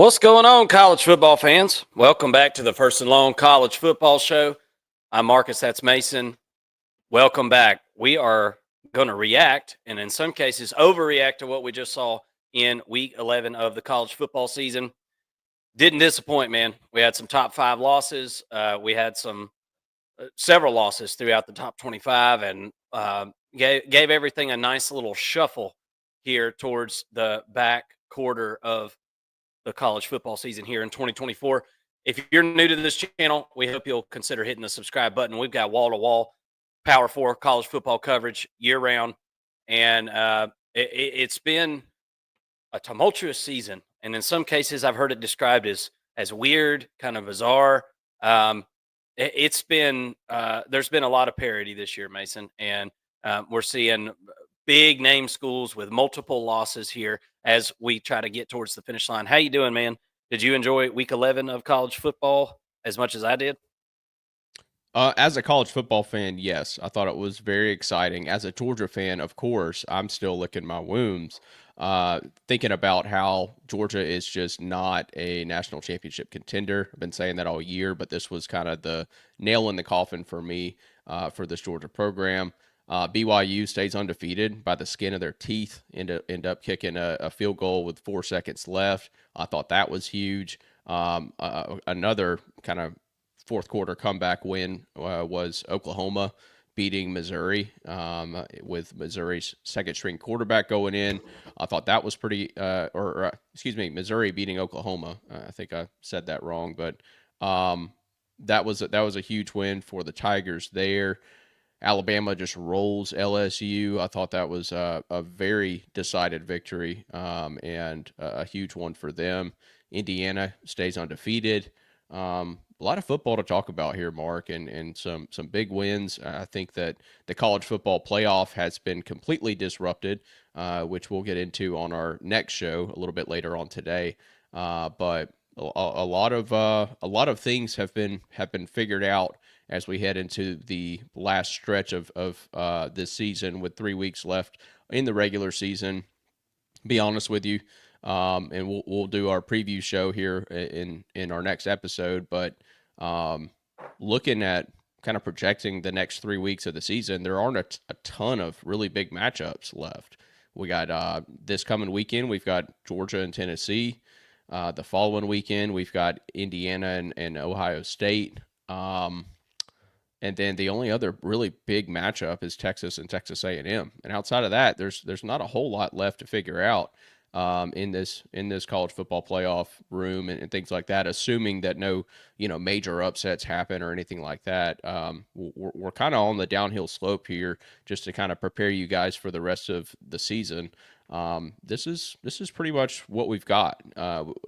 What's going on, college football fans? Welcome back to the First and Long College Football Show. I'm Marcus, that's Mason. Welcome back. We are going to react, and in some cases, overreact to what we just saw in Week 11 of the college football season. Didn't disappoint, man. We had some top 5 losses. We had some several losses throughout the top 25, and gave everything a nice little shuffle here towards the back quarter of the college football season here in 2024. If you're new to this channel, we hope you'll consider hitting the subscribe button. We've got wall-to-wall Power 4 college football coverage year-round, and it's been a tumultuous season. And in some cases, I've heard it described as weird, kind of bizarre. It's been there's been a lot of parity this year, Mason, and we're seeing big name schools with multiple losses here as we try to get towards the finish line. How you doing, man? Did you enjoy Week 11 of college football as much as I did? As a college football fan, yes, I thought it was very exciting. As a Georgia fan, of course, I'm still licking my wounds, thinking about how Georgia is just not a national championship contender. I've been saying that all year, but this was kind of the nail in the coffin for me for this Georgia program. BYU stays undefeated by the skin of their teeth, end up kicking a field goal with 4 seconds left. I thought that was huge. Another kind of fourth quarter comeback win was Oklahoma beating Missouri with Missouri's second string quarterback going in. I thought that was pretty, Missouri beating Oklahoma. I think I said that wrong, but that was a huge win for the Tigers there. Alabama just rolls LSU. I thought that was a very decided victory and a huge one for them. Indiana stays undefeated. A lot of football to talk about here, Mark, and some big wins. I think that the college football playoff has been completely disrupted, which we'll get into on our next show a little bit later on today. But a lot of things have been figured out as we head into the last stretch of this season with 3 weeks left in the regular season. Be honest with you, and we'll do our preview show here in our next episode. But looking at kind of projecting the next 3 weeks of the season, there aren't a ton of really big matchups left. We got this coming weekend, we've got Georgia and Tennessee. The following weekend, we've got Indiana and Ohio State. And then the only other really big matchup is Texas and Texas A&M. And outside of that, there's not a whole lot left to figure out in this college football playoff room and things like that. Assuming that no major upsets happen or anything like that, we're kind of on the downhill slope here. Just to kind of prepare you guys for the rest of the season. This is pretty much what we've got.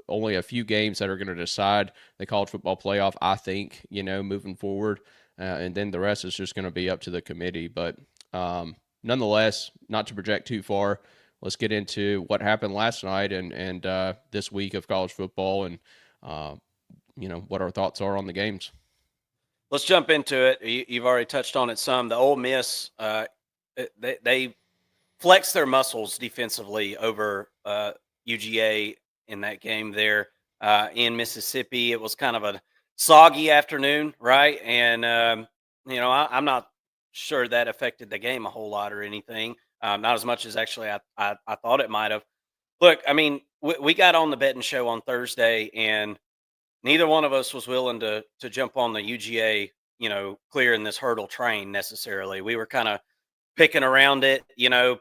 Only a few games that are going to decide the college football playoff, I think, moving forward. And then the rest is just going to be up to the committee. But nonetheless, not to project too far, let's get into what happened last night and this week of college football and, what our thoughts are on the games. Let's jump into it. You've already touched on it some. The Ole Miss, they flexed their muscles defensively over UGA in that game there in Mississippi. It was kind of a soggy afternoon, right? And I'm not sure that affected the game a whole lot or anything. Not as much as actually I thought it might have. Look, I mean, we got on the betting show on Thursday, and neither one of us was willing to jump on the UGA, clearing this hurdle train necessarily. We were kind of picking around it,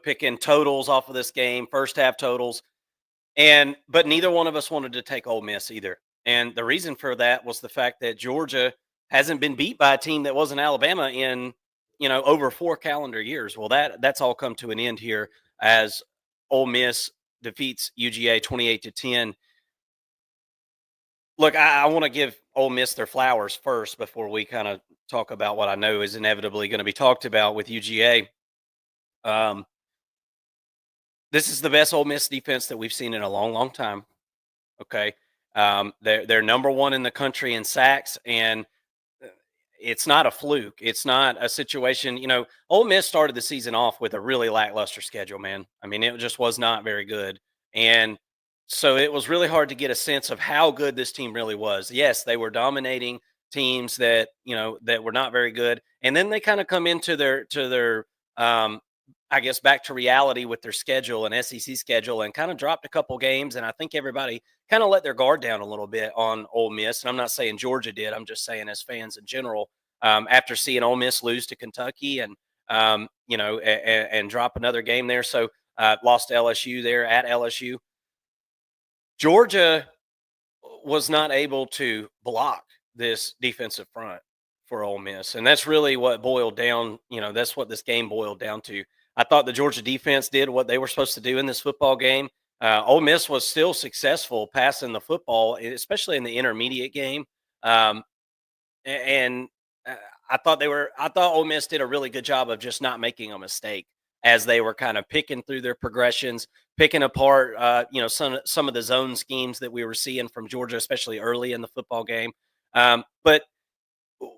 picking totals off of this game, first half totals, but neither one of us wanted to take Ole Miss either. And the reason for that was the fact that Georgia hasn't been beat by a team that wasn't Alabama in, over 4 calendar years. Well, that's all come to an end here as Ole Miss defeats UGA 28-10. Look, I want to give Ole Miss their flowers first before we kind of talk about what I know is inevitably going to be talked about with UGA. This is the best Ole Miss defense that we've seen in a long, long time. Okay. They're number 1 in the country in sacks, and it's not a fluke. It's not a situation, Ole Miss started the season off with a really lackluster schedule, man. I mean, it just was not very good. And So it was really hard to get a sense of how good this team really was. Yes, they were dominating teams that, that were not very good. And then they kind of come into their I guess back to reality with their schedule and SEC schedule and kind of dropped a couple games. And I think everybody kind of let their guard down a little bit on Ole Miss. And I'm not saying Georgia did. I'm just saying as fans in general, after seeing Ole Miss lose to Kentucky and and drop another game there. So lost to LSU there at LSU. Georgia was not able to block this defensive front for Ole Miss, and that's really what boiled down. That's what this game boiled down to. I thought the Georgia defense did what they were supposed to do in this football game. Ole Miss was still successful passing the football, especially in the intermediate game. Um, and I thought I thought Ole Miss did a really good job of just not making a mistake as they were kind of picking through their progressions, picking apart, some of the zone schemes that we were seeing from Georgia, especially early in the football game. But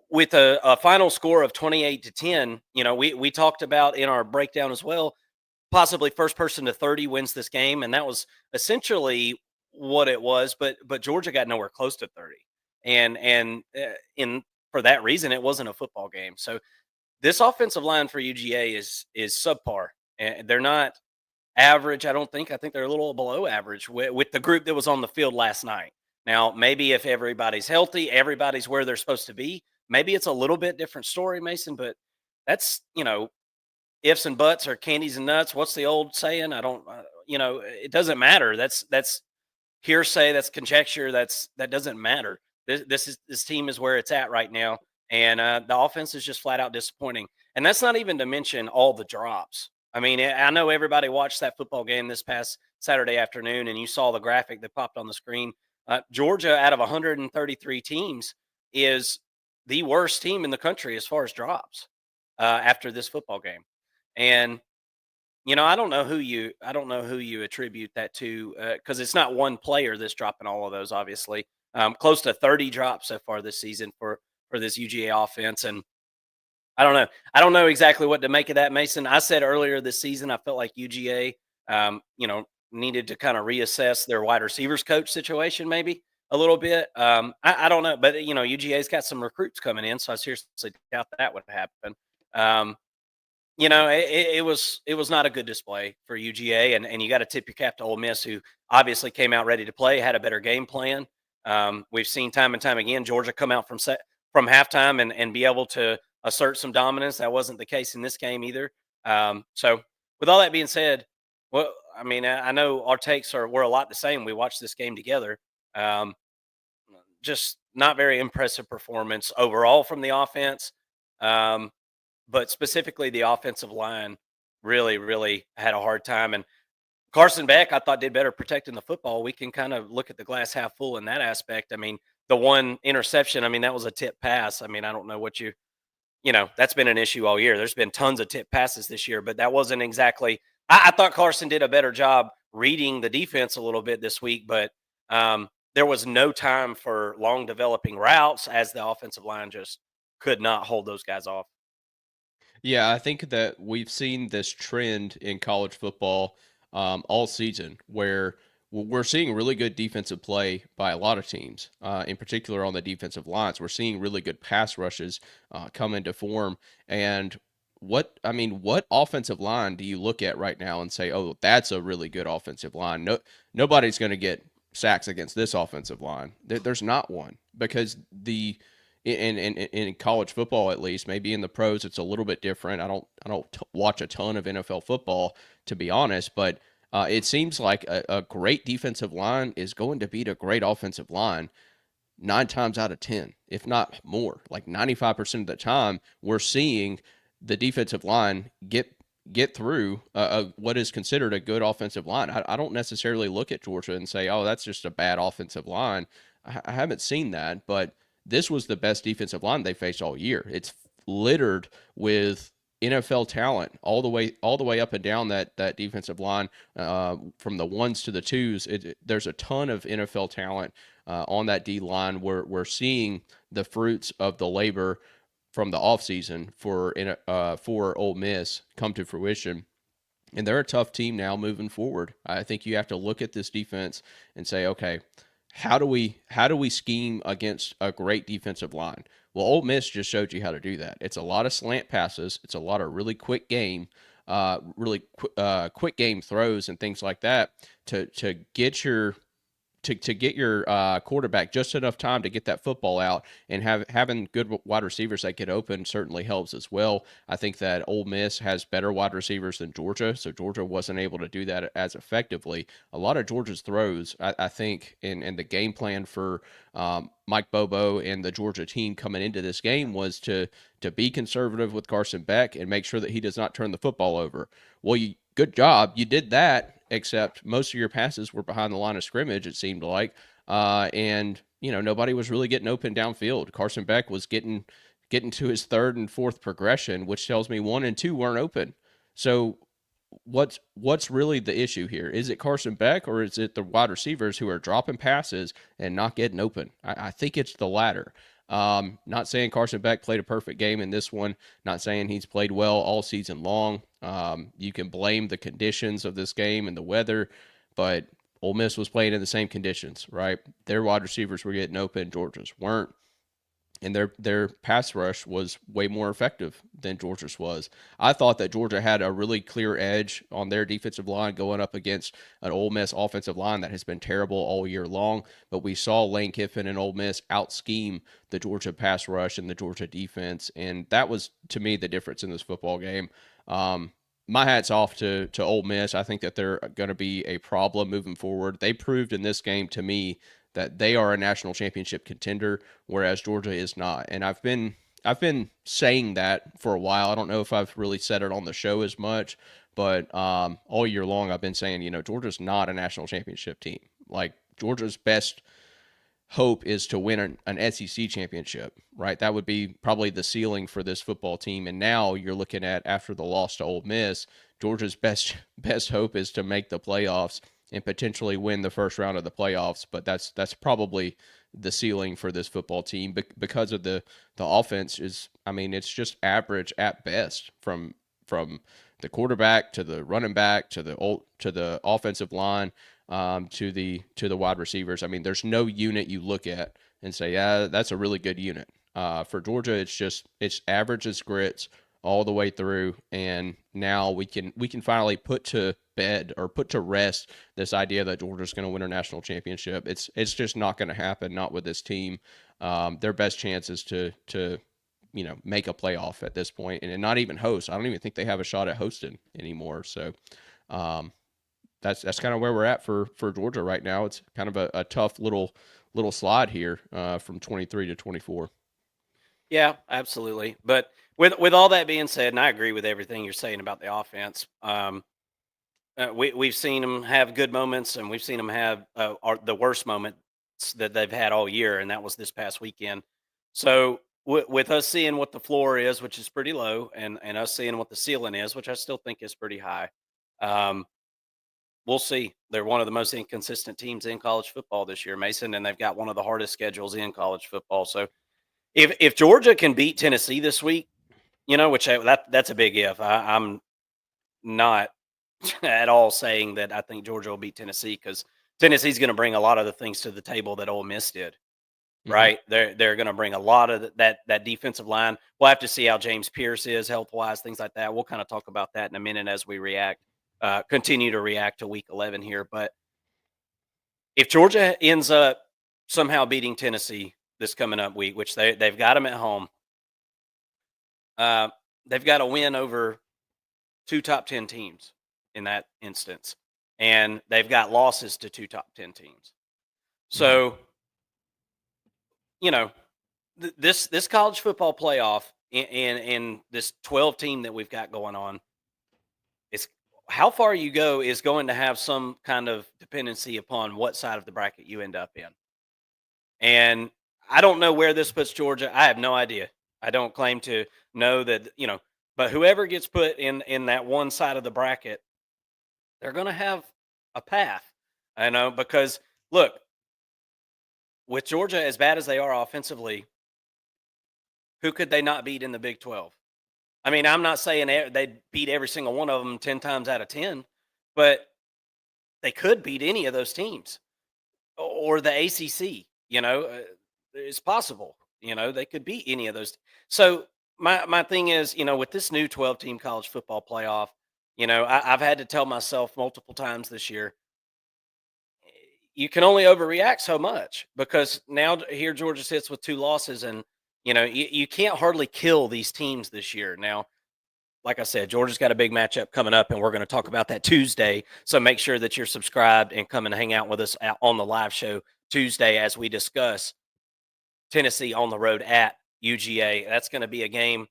with a final score of 28-10, we talked about in our breakdown as well, possibly first person to 30 wins this game, and that was essentially what it was. But Georgia got nowhere close to 30, and in for that reason, it wasn't a football game. So this offensive line for UGA is subpar, and they're not average. I don't think. I think they're a little below average with the group that was on the field last night. Now, maybe if everybody's healthy, everybody's where they're supposed to be. Maybe it's a little bit different story, Mason. But that's ifs and buts or candies and nuts. What's the old saying? I don't. It doesn't matter. That's hearsay. That's conjecture. That doesn't matter. This team is where it's at right now, and the offense is just flat out disappointing. And that's not even to mention all the drops. I mean, I know everybody watched that football game this past Saturday afternoon, and you saw the graphic that popped on the screen. Georgia, out of 133 teams, is the worst team in the country as far as drops after this football game. And I don't know who you attribute that to because it's not one player that's dropping all of those. Obviously, close to 30 drops so far this season for this UGA offense, and I don't know. I don't know exactly what to make of that, Mason. I said earlier this season I felt like UGA, needed to kind of reassess their wide receivers coach situation, maybe a little bit. I don't know, but UGA's got some recruits coming in, so I seriously doubt that would happen. It was not a good display for UGA, and you got to tip your cap to Ole Miss, who obviously came out ready to play, had a better game plan. We've seen time and time again Georgia come out from halftime and be able to assert some dominance. That wasn't the case in this game either. So, with all that being said, well, I mean, I know our takes were a lot the same. We watched this game together. Um, just not very impressive performance overall from the offense. But specifically the offensive line really, really had a hard time. And Carson Beck, I thought, did better protecting the football. We can kind of look at the glass half full in that aspect. I mean, the one interception, I mean, that was a tip pass. I mean, I don't know what that's been an issue all year. There's been tons of tip passes this year, but that wasn't exactly. I thought Carson did a better job reading the defense a little bit this week, but there was no time for long developing routes as the offensive line just could not hold those guys off. Yeah, I think that we've seen this trend in college football all season where we're seeing really good defensive play by a lot of teams, in particular on the defensive lines. We're seeing really good pass rushes come into form. And what offensive line do you look at right now and say, oh, that's a really good offensive line? Nobody's going to get sacks against this offensive line. There's not one because in college football, at least, maybe in the pros, it's a little bit different. I don't watch a ton of NFL football, to be honest, but it seems like a great defensive line is going to beat a great offensive line 9 times out of 10, if not more. Like 95% of the time, we're seeing the defensive line get through what is considered a good offensive line. I don't necessarily look at Georgia and say, oh, that's just a bad offensive line. I haven't seen that, but this was the best defensive line they faced all year. It's littered with NFL talent all the way up and down that defensive line, from the ones to the twos. There's a ton of NFL talent on that D line. We're seeing the fruits of the labor from the offseason for Ole Miss come to fruition. And they're a tough team now moving forward. I think you have to look at this defense and say, okay, how do we scheme against a great defensive line? Well, Ole Miss just showed you how to do that. It's a lot of slant passes. It's a lot of really quick game, quick game throws and things like that to get your quarterback just enough time to get that football out, and having good wide receivers that get open certainly helps as well. I think that Ole Miss has better wide receivers than Georgia, so Georgia wasn't able to do that as effectively. A lot of Georgia's throws, I think, in the game plan for Mike Bobo and the Georgia team coming into this game was to be conservative with Carson Beck and make sure that he does not turn the football over. Well, good job. You did that, except most of your passes were behind the line of scrimmage, it seemed like. And, nobody was really getting open downfield. Carson Beck was getting to his third and fourth progression, which tells me 1 and 2 weren't open. So what's really the issue here? Is it Carson Beck, or is it the wide receivers who are dropping passes and not getting open? I think it's the latter. Not saying Carson Beck played a perfect game in this one. Not saying he's played well all season long. You can blame the conditions of this game and the weather, but Ole Miss was playing in the same conditions, right? Their wide receivers were getting open, Georgia's weren't. And their pass rush was way more effective than Georgia's was. I thought that Georgia had a really clear edge on their defensive line going up against an Ole Miss offensive line that has been terrible all year long. But we saw Lane Kiffin and Ole Miss out-scheme the Georgia pass rush and the Georgia defense, and that was, to me, the difference in this football game. My hat's off to Ole Miss. I think that they're going to be a problem moving forward. They proved in this game to me that they are a national championship contender, whereas Georgia is not. And I've been saying that for a while. I don't know if I've really said it on the show as much, but all year long I've been saying, Georgia's not a national championship team. Like, Georgia's best hope is to win an SEC championship, right? That would be probably the ceiling for this football team. And now you're looking at, after the loss to Ole Miss, Georgia's best hope is to make the playoffs and potentially win the first round of the playoffs. But that's probably the ceiling for this football team because of the offense is, it's just average at best from the quarterback to the running back to the offensive line, to the wide receivers. There's no unit you look at and say, yeah, that's a really good unit. For Georgia, it's average as grits all the way through, and now we can finally put to bed or put to rest this idea that Georgia's going to win a national championship. It's just not going to happen, not with this team. Their best chance is to make a playoff at this point, and not even host. I don't even think they have a shot at hosting anymore. So that's kind of where we're at for Georgia right now. It's kind of a tough little slide here from 23 to 24. Yeah, absolutely. But with all that being said, and I agree with everything you're saying about the offense, we've seen them have good moments, and we've seen them have the worst moments that they've had all year, and that was this past weekend. So with us seeing what the floor is, which is pretty low, and us seeing what the ceiling is, which I still think is pretty high, we'll see. They're one of the most inconsistent teams in college football this year, Mason, and they've got one of the hardest schedules in college football. So if Georgia can beat Tennessee this week, which that's a big if. I'm not at all saying that I think Georgia will beat Tennessee, because Tennessee's going to bring a lot of the things to the table that Ole Miss did. Right? They're going to bring a lot of that defensive line. We'll have to see how James Pierce is health-wise, things like that. We'll kind of talk about that in a minute as we continue to react to Week 11 here. But if Georgia ends up somehow beating Tennessee this coming up week, which they've got them at home, they've got to win over 2 top 10 teams in that instance, and they've got losses to 2 top 10 teams. So, this college football playoff and this 12 team that we've got going on, it's how far you go is going to have some kind of dependency upon what side of the bracket you end up in. And I don't know where this puts Georgia. I have no idea. I don't claim to know that, but whoever gets put in that one side of the bracket, they're going to have a path, because look, with Georgia, as bad as they are offensively, who could they not beat in the Big 12? I mean, I'm not saying they beat every single one of them 10 times out of 10, but they could beat any of those teams or the ACC. It's possible. They could beat any of those. So my thing is, with this new 12-team college football playoff, I've had to tell myself multiple times this year, you can only overreact so much because now here Georgia sits with 2 losses, and you can't hardly kill these teams this year. Now, like I said, Georgia's got a big matchup coming up, and we're going to talk about that Tuesday. So make sure that you're subscribed and come and hang out with us on the live show Tuesday as we discuss Tennessee on the road at UGA. That's going to be a game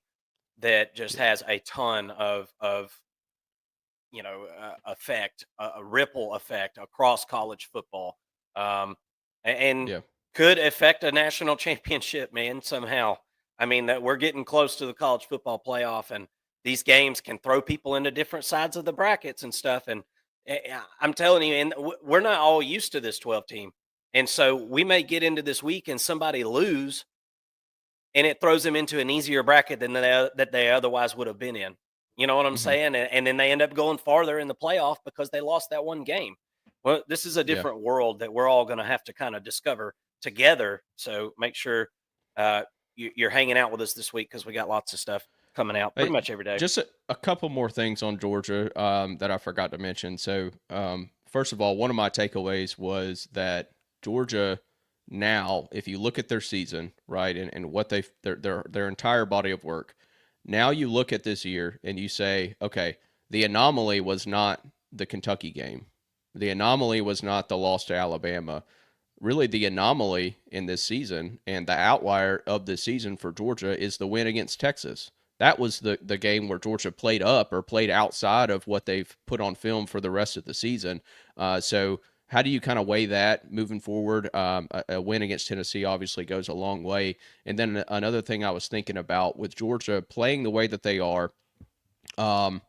that just has a ton of effect, a ripple effect across college football, and Yeah. could affect a national championship, man, somehow. I mean, that we're getting close to the college football playoff, and these games can throw people into different sides of the brackets and stuff. And I'm telling you, and we're not all used to this 12 team. And so we may get into this week and somebody lose, and it throws them into an easier bracket than that they otherwise would have been in. You know what I'm Mhm. saying? And then they end up going farther in the playoff because they lost that one game. Well, this is a Yeah. different world that we're all going to have to kind of discover together. So make sure you're hanging out with us this week because we got lots of stuff coming out pretty Hey, much every day. just a couple more things on Georgia that I forgot to mention. So, first of all, one of my takeaways was that Georgia now, if you look at their season, right, and what their entire body of work, now you look at this year and you say, okay, the anomaly was not the Kentucky game. The anomaly was not the loss to Alabama. Really, the anomaly in this season and the outlier of this season for Georgia is the win against Texas. That was the game where Georgia played up or played outside of what they've put on film for the rest of the season. So how do you kind of weigh that moving forward? A win against Tennessee obviously goes a long way. And then another thing I was thinking about with Georgia playing the way that they are, um,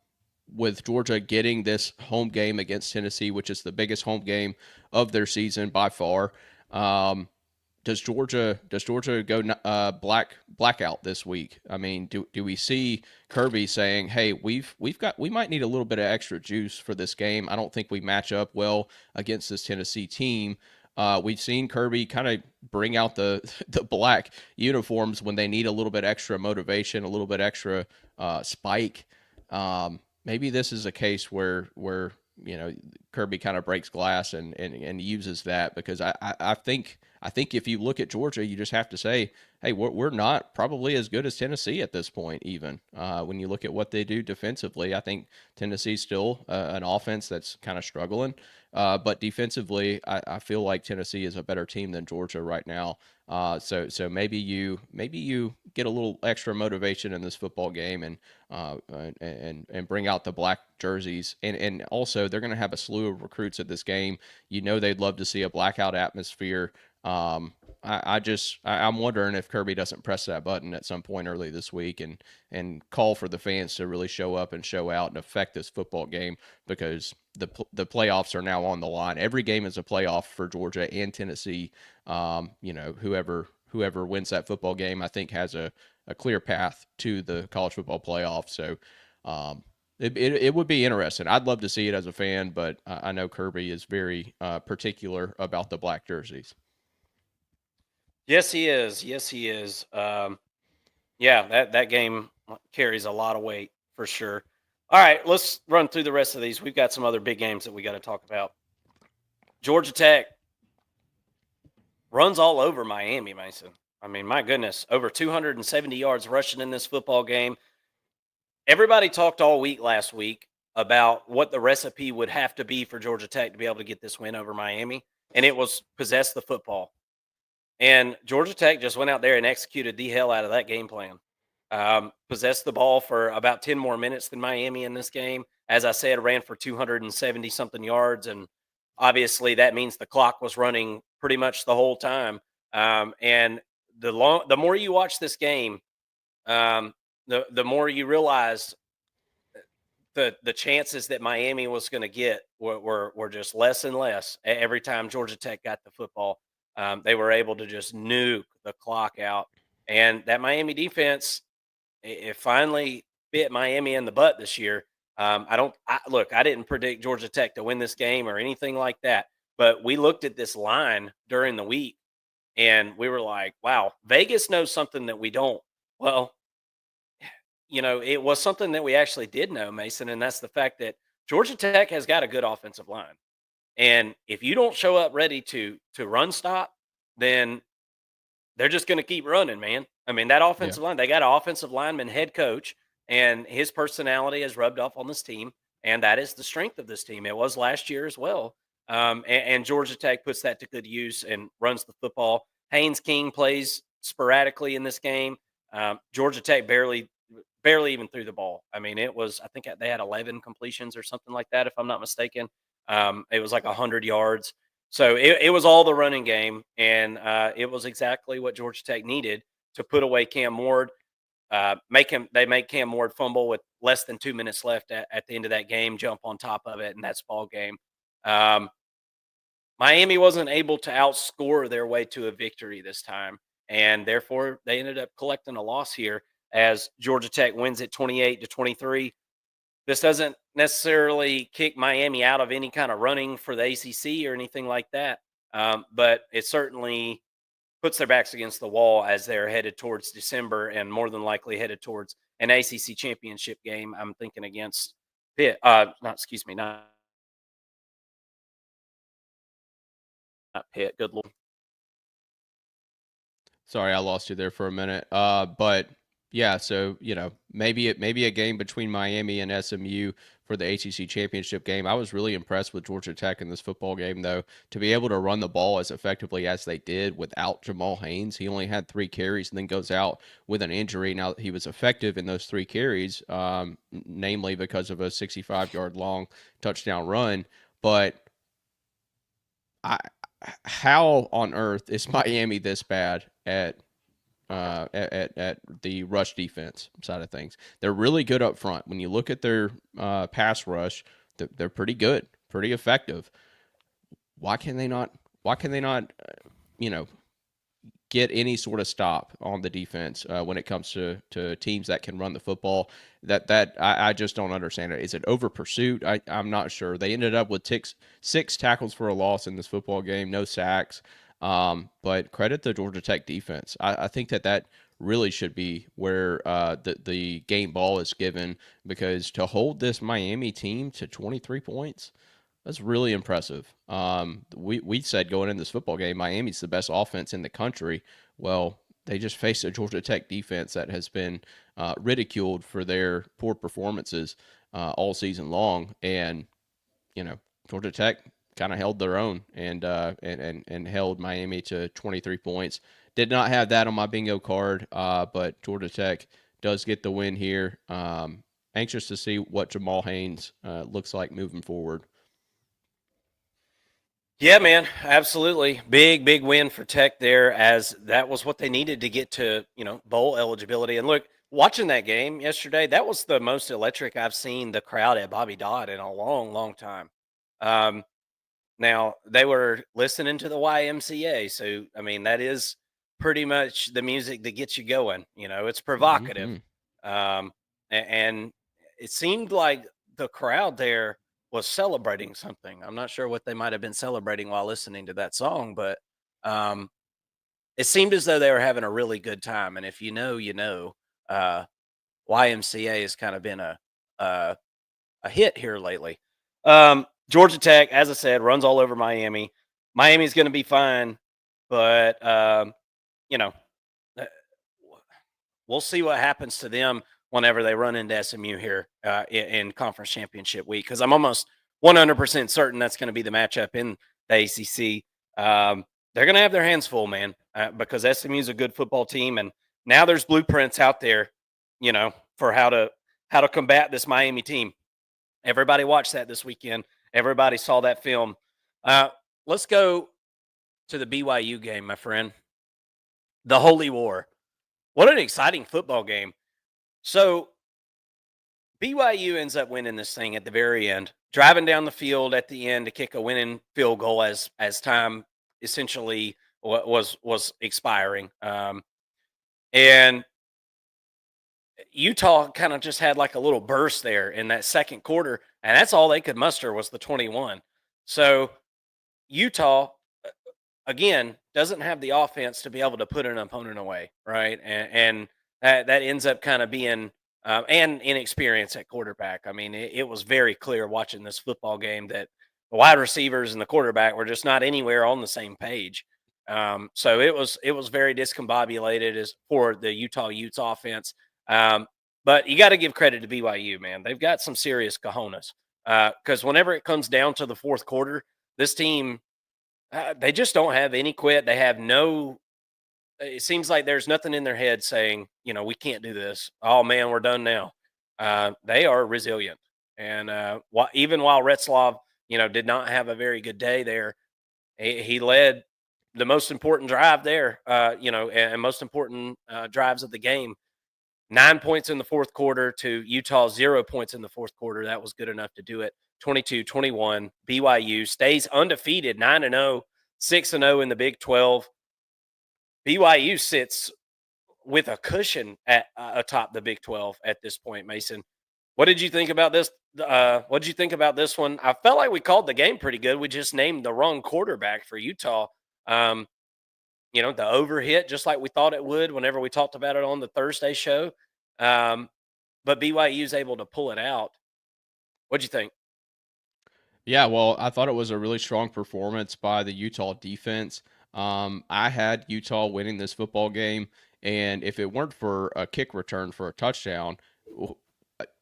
with Georgia getting this home game against Tennessee, which is the biggest home game of their season by far. Um, does Georgia go blackout this week? I mean, do we see Kirby saying, "Hey, we might need a little bit of extra juice for this game. I don't think we match up well against this Tennessee team." We've seen Kirby kind of bring out the the black uniforms when they need a little bit extra motivation, a little bit extra spike. Maybe this is a case where Kirby kind of breaks glass and uses that, because I think if you look at Georgia, you just have to say, hey, we're not probably as good as Tennessee at this point. Even when you look at what they do defensively, I think Tennessee's still an offense that's kind of struggling. But defensively, I feel like Tennessee is a better team than Georgia right now. So maybe you get a little extra motivation in this football game and bring out the black jerseys, and also they're going to have a slew of recruits at this game. They'd love to see a blackout atmosphere. I'm wondering if Kirby doesn't press that button at some point early this week and call for the fans to really show up and show out and affect this football game, because the playoffs are now on the line. Every game is a playoff for Georgia and Tennessee. Whoever wins that football game, I think, has a clear path to the college football playoff. So it would be interesting. I'd love to see it as a fan, but I know Kirby is very particular about the black jerseys. Yes, he is. Yes, he is. Yeah, that game carries a lot of weight for sure. All right, let's run through the rest of these. We've got some other big games that we got to talk about. Georgia Tech runs all over Miami, Mason. I mean, my goodness, over 270 yards rushing in this football game. Everybody talked all week last week about what the recipe would have to be for Georgia Tech to be able to get this win over Miami, and it was possess the football. And Georgia Tech just went out there and executed the hell out of that game plan. Possessed the ball for about 10 more minutes than Miami in this game. As I said, ran for 270 something yards. And obviously that means the clock was running pretty much the whole time. And the more you watch this game, the more you realize the chances that Miami was going to get were just less and less every time Georgia Tech got the football. They were able to just nuke the clock out, and that Miami defense, it finally bit Miami in the butt this year. I didn't predict Georgia Tech to win this game or anything like that, but we looked at this line during the week and we were like, wow, Vegas knows something that we don't. Well, it was something that we actually did know, Mason, and that's the fact that Georgia Tech has got a good offensive line. And if you don't show up ready to run stop, then they're just going to keep running, man. I mean, that Yeah. offensive line, they got an offensive lineman head coach, and his personality has rubbed off on this team. And that is the strength of this team. It was last year as well. And Georgia Tech puts that to good use and runs the football. Haynes King plays sporadically in this game. Georgia Tech barely even threw the ball. I mean, I think they had 11 completions or something like that, if I'm not mistaken. It was like 100 yards. So it was all the running game, and it was exactly what Georgia Tech needed to put away Cam Ward. They make Cam Ward fumble with less than 2 minutes left at the end of that game, jump on top of it, and that's ball game. Miami wasn't able to outscore their way to a victory this time, and therefore they ended up collecting a loss here as Georgia Tech wins it 28-23. This doesn't necessarily kick Miami out of any kind of running for the ACC or anything like that, but it certainly puts their backs against the wall as they're headed towards December and more than likely headed towards an ACC championship game. I'm thinking against Pitt. Not Pitt. Good Lord. Sorry, I lost you there for a minute. But yeah, so maybe a game between Miami and SMU for the ACC championship game. I was really impressed with Georgia Tech in this football game, though, to be able to run the ball as effectively as they did without Jamal Haynes. He only had 3 carries and then goes out with an injury. Now he was effective in those 3 carries, namely because of a 65-yard long touchdown run, but how on earth is Miami this bad at the rush defense side of things? They're really good up front. When you look at their pass rush, they're pretty good, pretty effective. Why can they not? Get any sort of stop on the defense when it comes to teams that can run the football? I just don't understand it. Is it over pursuit? I'm not sure. They ended up with 6 tackles for a loss in this football game, no sacks. But credit the Georgia Tech defense. I think that really should be where the game ball is given, because to hold this Miami team to 23 points, that's really impressive. We said going in this football game, Miami's the best offense in the country. Well, they just faced a Georgia Tech defense that has been ridiculed for their poor performances all season long, and Georgia Tech kind of held their own and held Miami to 23 points. Did not have that on my bingo card, but Georgia Tech does get the win here. Anxious to see what Jamal Haynes looks like moving forward. Yeah, man, absolutely. Big win for Tech there, as that was what they needed to get to, bowl eligibility. And look, watching that game yesterday, that was the most electric I've seen the crowd at Bobby Dodd in a long time. Now, they were listening to the YMCA, so I mean, that is pretty much the music that gets you going. It's provocative. And it seemed like the crowd there was celebrating something. I'm not sure what they might have been celebrating while listening to that song, but it seemed as though they were having a really good time. And if you know, YMCA has kind of been a hit here lately. Georgia Tech, as I said, runs all over Miami. Miami's going to be fine, but we'll see what happens to them whenever they run into SMU here in conference championship week, because I'm almost 100% certain that's going to be the matchup in the ACC. They're going to have their hands full, man, because SMU is a good football team, and now there's blueprints out there, for how to combat this Miami team. Everybody watched that this weekend. Everybody saw that film. Let's go to the BYU game, my friend. The Holy War. What an exciting football game. So BYU ends up winning this thing at the very end, driving down the field at the end to kick a winning field goal as time essentially was expiring. And Utah kind of just had like a little burst there in that second quarter, and that's all they could muster was the 21. So Utah again doesn't have the offense to be able to put an opponent away, right? And that ends up kind of being and inexperience at quarterback. I mean, it was very clear watching this football game that the wide receivers and the quarterback were just not anywhere on the same page. So it was very discombobulated as for the Utah Utes offense. But you got to give credit to BYU, man. They've got some serious cojones because whenever it comes down to the fourth quarter, this team they just don't have any quit. They have no. It seems like there's nothing in their head saying, we can't do this. Oh man, we're done now. They are resilient, and even while Retzlaff, did not have a very good day there, he led the most important drive there. And most important drives of the game. 9 points in the fourth quarter to Utah, 0 points in the fourth quarter. That was good enough to do it. 22-21. BYU stays undefeated, 9-0, 6-0 in the Big 12. BYU sits with a cushion at atop the Big 12 at this point, Mason. What did you think about this? What did you think about this one? I felt like we called the game pretty good. We just named the wrong quarterback for Utah. The overhit, just like we thought it would whenever we talked about it on the Thursday show. But BYU is able to pull it out. What'd you think? Yeah, well, I thought it was a really strong performance by the Utah defense. I had Utah winning this football game, and if it weren't for a kick return for a touchdown,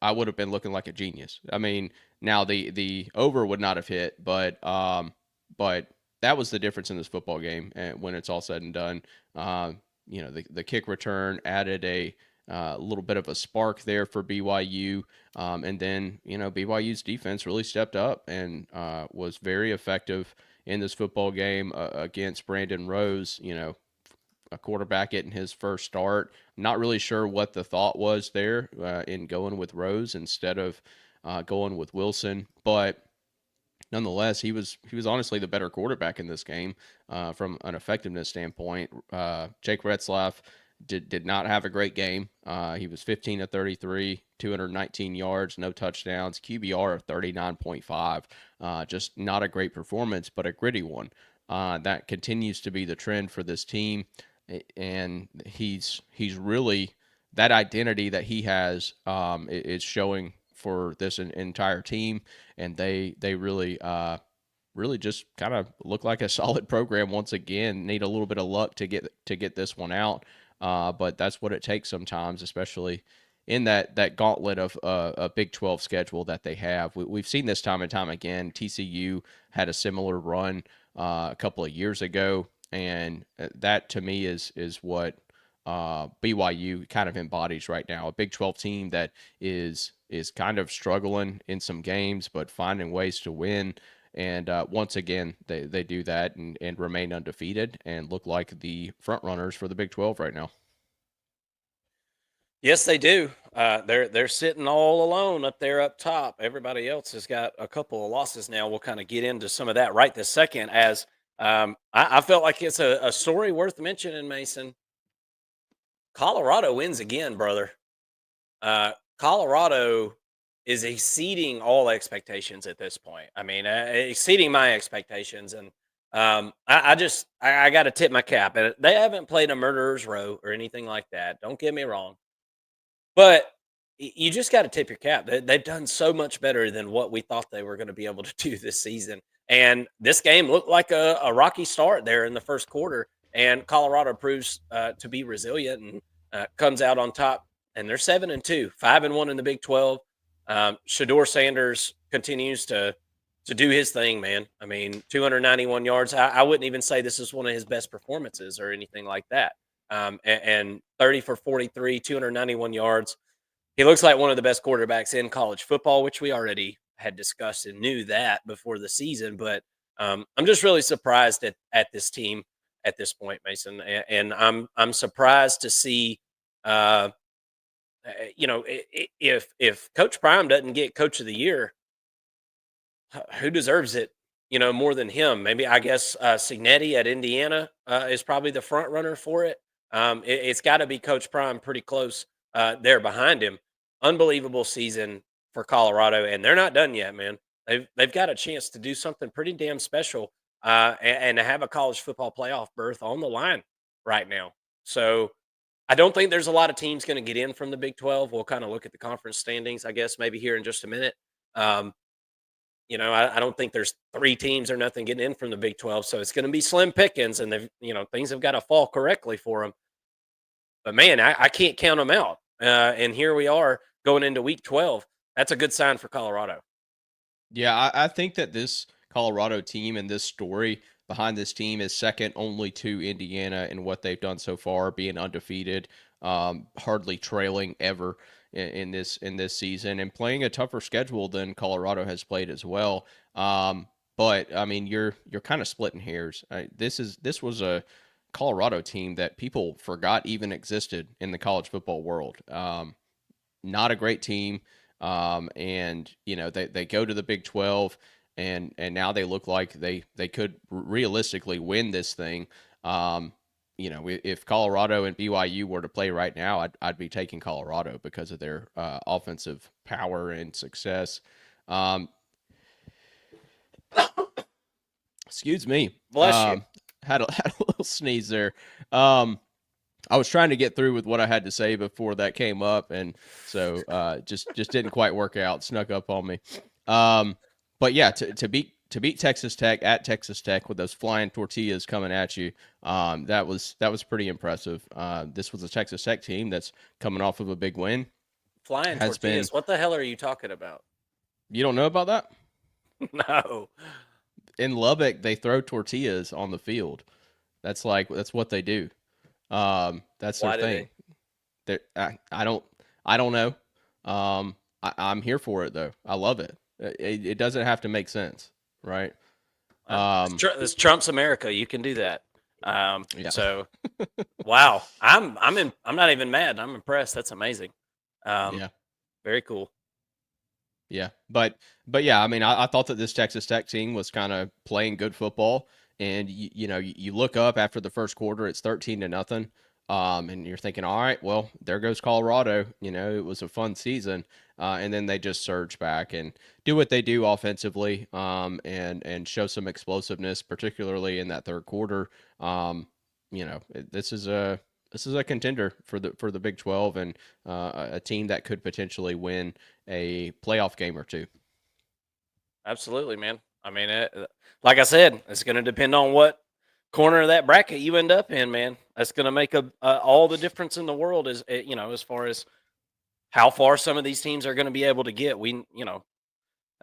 I would have been looking like a genius. I mean, now the over would not have hit, but that was the difference in this football game. And when it's all said and done, the kick return added a little bit of a spark there for BYU. And then, BYU's defense really stepped up and was very effective in this football game against Brandon Rose, a quarterback getting his first start. Not really sure what the thought was there in going with Rose instead of going with Wilson, but nonetheless, he was honestly the better quarterback in this game from an effectiveness standpoint. Jake Retzlaff did not have a great game. He was 15 of 33, 219 yards, no touchdowns, QBR of 39.5. Just not a great performance, but a gritty one. That continues to be the trend for this team, and he's really that identity that he has is showing for this entire team, and they really just kind of look like a solid program once again. Need a little bit of luck to get this one out, but that's what it takes sometimes, especially in that gauntlet of a Big 12 schedule that they have. We've seen this time and time again. TCU had a similar run a couple of years ago, and that to me is what BYU kind of embodies right now. A Big 12 team that is kind of struggling in some games, but finding ways to win. And once again, they do that and remain undefeated and look like the front runners for the Big 12 right now. Yes, they do. They're sitting all alone up there up top. Everybody else has got a couple of losses now. We'll kind of get into some of that right this second. As I felt like it's a story worth mentioning, Mason. Colorado wins again, brother. Colorado is exceeding all expectations at this point. I mean, exceeding my expectations, and I got to tip my cap. And they haven't played a murderer's row or anything like that. Don't get me wrong, but you just got to tip your cap. They've done so much better than what we thought they were going to be able to do this season. And this game looked like a rocky start there in the first quarter, and Colorado proves to be resilient and comes out on top. And they're 7-2, 5-1 in the Big 12. Shador Sanders continues to do his thing, man. I mean, 291 yards. I wouldn't even say this is one of his best performances or anything like that. And 30 for 43, 291 yards. He looks like one of the best quarterbacks in college football, which we already had discussed and knew that before the season. But I'm just really surprised at this team at this point, Mason. And I'm surprised to see if Coach Prime doesn't get Coach of the Year, who deserves it? More than him. Maybe I guess Cignetti at Indiana is probably the front runner for it. It's got to be Coach Prime, pretty close there behind him. Unbelievable season for Colorado, and they're not done yet, man. They've got a chance to do something pretty damn special, and to have a college football playoff berth on the line right now. So I don't think there's a lot of teams going to get in from the Big 12. We'll kind of look at the conference standings, I guess, maybe here in just a minute. Um, I don't think there's 3 teams or nothing getting in from the Big 12, so it's going to be slim pickings, and things have got to fall correctly for them. But man, I can't count them out. And here we are going into Week 12. That's a good sign for Colorado. Yeah, I think that this Colorado team and this story behind this team is second only to Indiana in what they've done so far, being undefeated, hardly trailing ever in this season, and playing a tougher schedule than Colorado has played as well. But I mean, you're kind of splitting hairs. This was a Colorado team that people forgot even existed in the college football world. Not a great team. And they go to the Big 12, and now they look like they could realistically win this thing. If Colorado and BYU were to play right now, I'd be taking Colorado because of their offensive power and success. Excuse me. Bless you. Had a little sneeze there. I was trying to get through with what I had to say before that came up, and so just didn't quite work out. Snuck up on me. But yeah, to beat Texas Tech at Texas Tech with those flying tortillas coming at you, that was pretty impressive. This was a Texas Tech team that's coming off of a big win. Flying tortillas. What the hell are you talking about? You don't know about that? No. In Lubbock, they throw tortillas on the field. That's what they do. That's their thing. I don't know. I'm here for it though. I love it. It doesn't have to make sense, right? It's Trump's America. You can do that. Yeah. So, wow. I'm not even mad. I'm impressed. That's amazing. Yeah. Very cool. Yeah, but yeah, I mean, I thought that this Texas Tech team was kind of playing good football, and you look up after the first quarter, it's 13-0, and you're thinking, all right, well, there goes Colorado. It was a fun season, and then they just surge back and do what they do offensively, and show some explosiveness, particularly in that third quarter. This is a contender for the Big 12, and a team that could potentially win a playoff game or two. Absolutely, man. I mean, like I said, it's going to depend on what corner of that bracket you end up in, man. That's going to make all the difference in the world, as far as how far some of these teams are going to be able to get.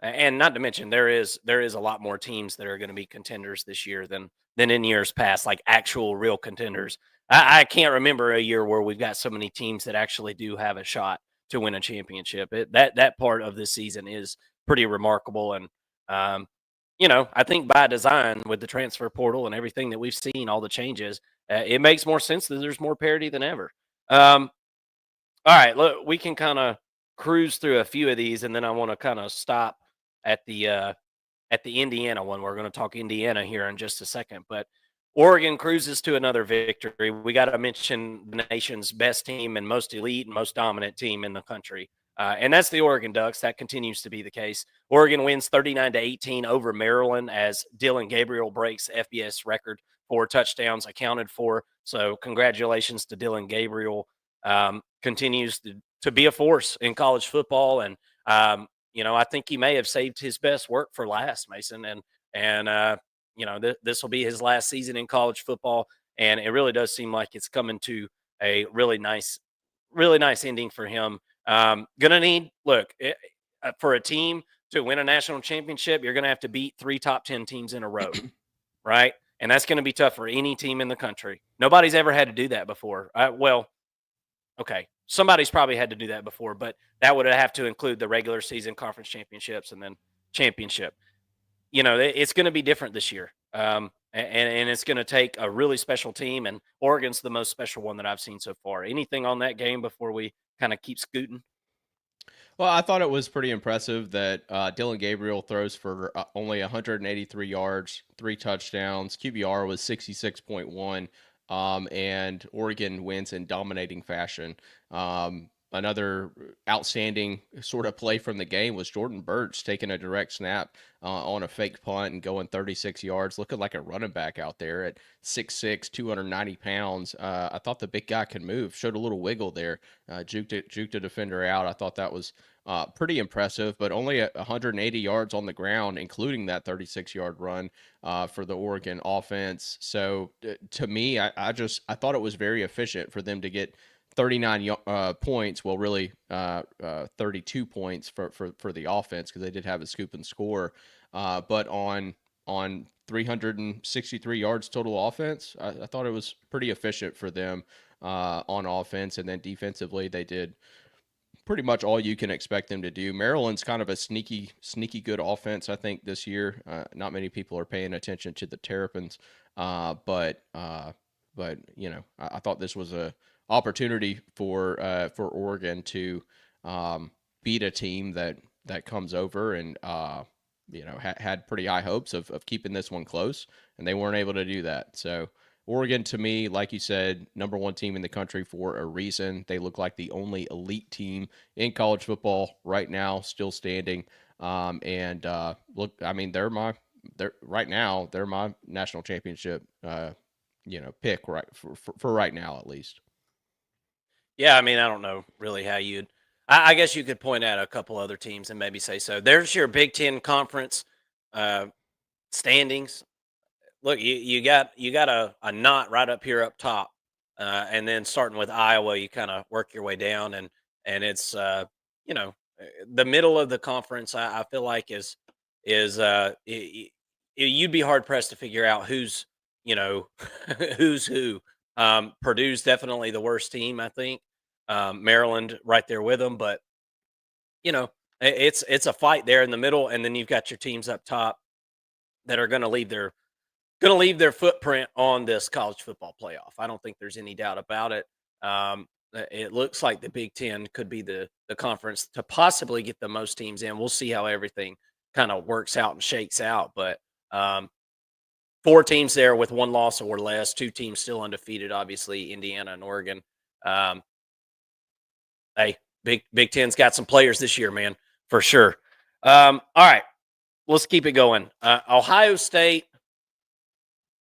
And not to mention there is a lot more teams that are going to be contenders this year than in years past, like actual real contenders. I can't remember a year where we've got so many teams that actually do have a shot to win a championship. That part of this season is pretty remarkable, and I think by design with the transfer portal and everything that we've seen, all the changes, it makes more sense that there's more parity than ever. All right, look, we can kind of cruise through a few of these, and then I want to kind of stop at the Indiana one. We're going to talk Indiana here in just a second, but Oregon cruises to another victory. We got to mention the nation's best team and most elite and most dominant team in the country, and that's the Oregon Ducks. That continues to be the case. Oregon wins 39-18 over Maryland as Dylan Gabriel breaks FBS record for touchdowns accounted for. So congratulations to Dylan Gabriel. Continues to be a force in college football, and I think he may have saved his best work for last, Mason, and this will be his last season in college football, and it really does seem like it's coming to a really nice ending for him. Gonna need for a team to win a national championship, you're gonna have to beat 3 top 10 teams in a row, right? And that's gonna be tough for any team in the country. Nobody's ever had to do that before. Okay, somebody's probably had to do that before, but that would have to include the regular season, conference championships, and then championship. It's going to be different this year, and it's going to take a really special team, and Oregon's the most special one that I've seen so far. Anything on that game before we kind of keep scooting? Well, I thought it was pretty impressive that Dylan Gabriel throws for only 183 yards, 3 touchdowns. QBR was 66.1. And Oregon wins in dominating fashion. Another outstanding sort of play from the game was Jordan Birch taking a direct snap on a fake punt and going 36 yards, looking like a running back out there at 6'6", 290 pounds. I thought the big guy could move, showed a little wiggle there, juked a defender out. I thought that was pretty impressive, but only 180 yards on the ground, including that 36-yard run for the Oregon offense. So to me, I thought it was very efficient for them to get 39 points. Well, really 32 points for the offense, because they did have a scoop and score. But on 363 yards total offense, I thought it was pretty efficient for them on offense. And then defensively, they did pretty much all you can expect them to do. Maryland's kind of a sneaky good offense, I think, this year. Not many people are paying attention to the Terrapins, but you know, I thought this was a opportunity for Oregon to beat a team that comes over and you know, had pretty high hopes of keeping this one close, and they weren't able to do that. So Oregon, to me, like you said, number one team in the country for a reason. They look like the only elite team in college football right now, still standing. And look, I mean, they're right now they're my national championship, you know, pick right for right now at least. Yeah, I mean, I don't know really how you'd. I guess you could point out a couple other teams and maybe say so. There's your Big Ten conference uh, standings. Look, you got a knot right up here up top, and then starting with Iowa, you kind of work your way down, and it's you know, the middle of the conference. I feel like you'd be hard pressed to figure out who's, you know, who's who. Purdue's definitely the worst team, I think. Maryland right there with them, but you know, it's a fight there in the middle, and then you've got your teams up top that are going to leave their footprint on this college football playoff. I don't think there's any doubt about it. It looks like the Big Ten could be the conference to possibly get the most teams in. We'll see how everything kind of works out and shakes out. But four teams there with one loss or less, two teams still undefeated, obviously, Indiana and Oregon. Um, hey, Big Ten's got some players this year, man, for sure. All right, let's keep it going. Ohio State,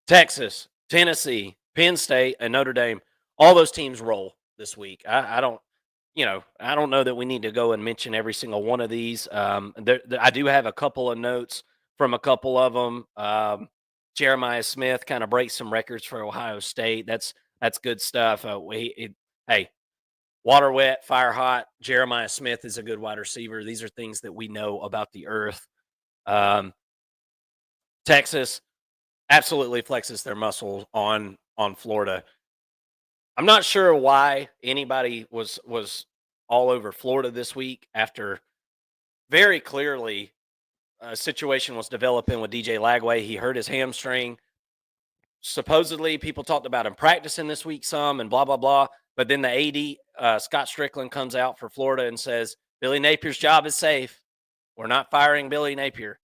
Texas, Tennessee, Penn State, and Notre Dame. All those teams roll this week. I don't, you know, I don't know that we need to go and mention every single one of these. I do have a couple of notes from a couple of them. Jeremiah Smith kind of breaks some records for Ohio State. That's good stuff. Hey, water wet, fire hot. Jeremiah Smith is a good wide receiver. These are things that we know about the earth. Texas absolutely flexes their muscle on Florida. I'm not sure why anybody was all over Florida this week after very clearly a situation was developing with DJ Lagway. He hurt his hamstring. Supposedly, people talked about him practicing this week some and blah, blah, blah. But then the AD, Scott Strickland, comes out for Florida and says, Billy Napier's job is safe. We're not firing Billy Napier.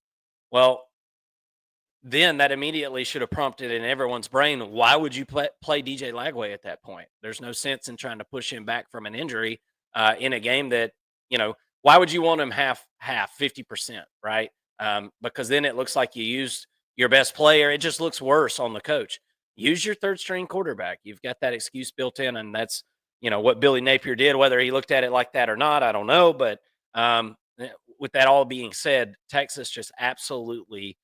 Well, then that immediately should have prompted in everyone's brain, why would you play DJ Lagway at that point? There's no sense in trying to push him back from an injury in a game that, you know, why would you want him half 50%, right? Because then it looks like you used your best player. It just looks worse on the coach. Use your third string quarterback. You've got that excuse built in, and that's, you know, what Billy Napier did. Whether he looked at it like that or not, I don't know. But with that all being said, Texas just absolutely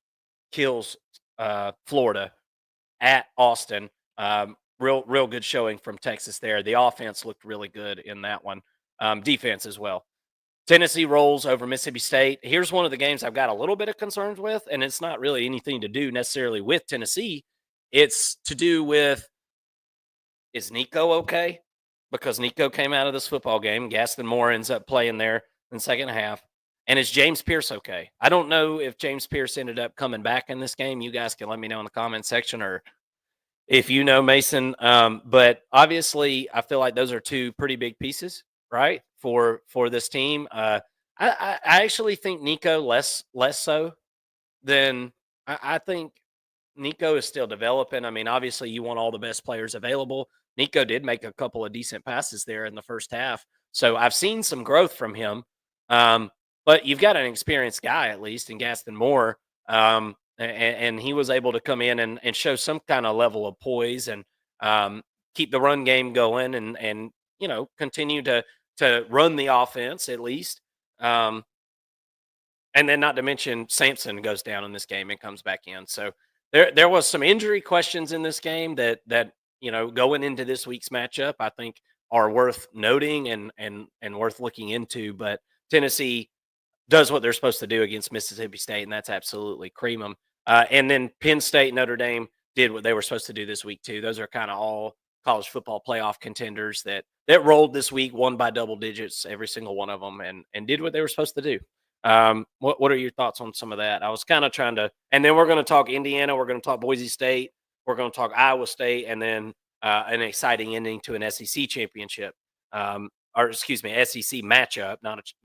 kills Florida at Austin. Real good showing from Texas there. The offense looked really good in that one. Defense as well. Tennessee rolls over Mississippi State. Here's one of the games I've got a little bit of concerns with, and it's not really anything to do necessarily with Tennessee. It's to do with, is Nico okay? Because Nico came out of this football game. Gaston Moore ends up playing there in the second half. And is James Pierce okay? I don't know if James Pierce ended up coming back in this game. You guys can let me know in the comment section, or if you know, Mason. But obviously, I feel like those are two pretty big pieces, right, for this team. I actually think Nico less so than I think Nico is still developing. I mean, obviously, you want all the best players available. Nico did make a couple of decent passes there in the first half. So I've seen some growth from him. But you've got an experienced guy at least in Gaston Moore. And he was able to come in and show some kind of level of poise and keep the run game going and continue to run the offense at least. And then not to mention Sampson goes down in this game and comes back in. So there was some injury questions in this game that going into this week's matchup, I think are worth noting and worth looking into. But Tennessee does what they're supposed to do against Mississippi State, and that's absolutely cream them. And then Penn State, Notre Dame did what they were supposed to do this week too. Those are kind of all college football playoff contenders that rolled this week, won by double digits, every single one of them, and did what they were supposed to do. What are your thoughts on some of that? I was kind of trying to, and then we're going to talk Indiana, we're going to talk Boise State, we're going to talk Iowa State, and then an exciting ending to an SEC championship, or excuse me, SEC matchup.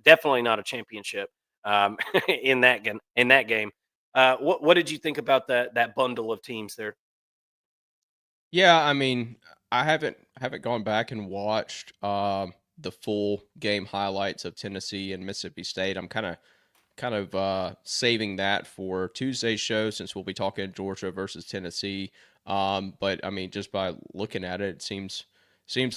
Definitely not a championship in that game. What did you think about that bundle of teams there? Yeah, I mean, I haven't gone back and watched the full game highlights of Tennessee and Mississippi State. I'm kind of saving that for Tuesday's show since we'll be talking Georgia versus Tennessee. But I mean, just by looking at it, it seems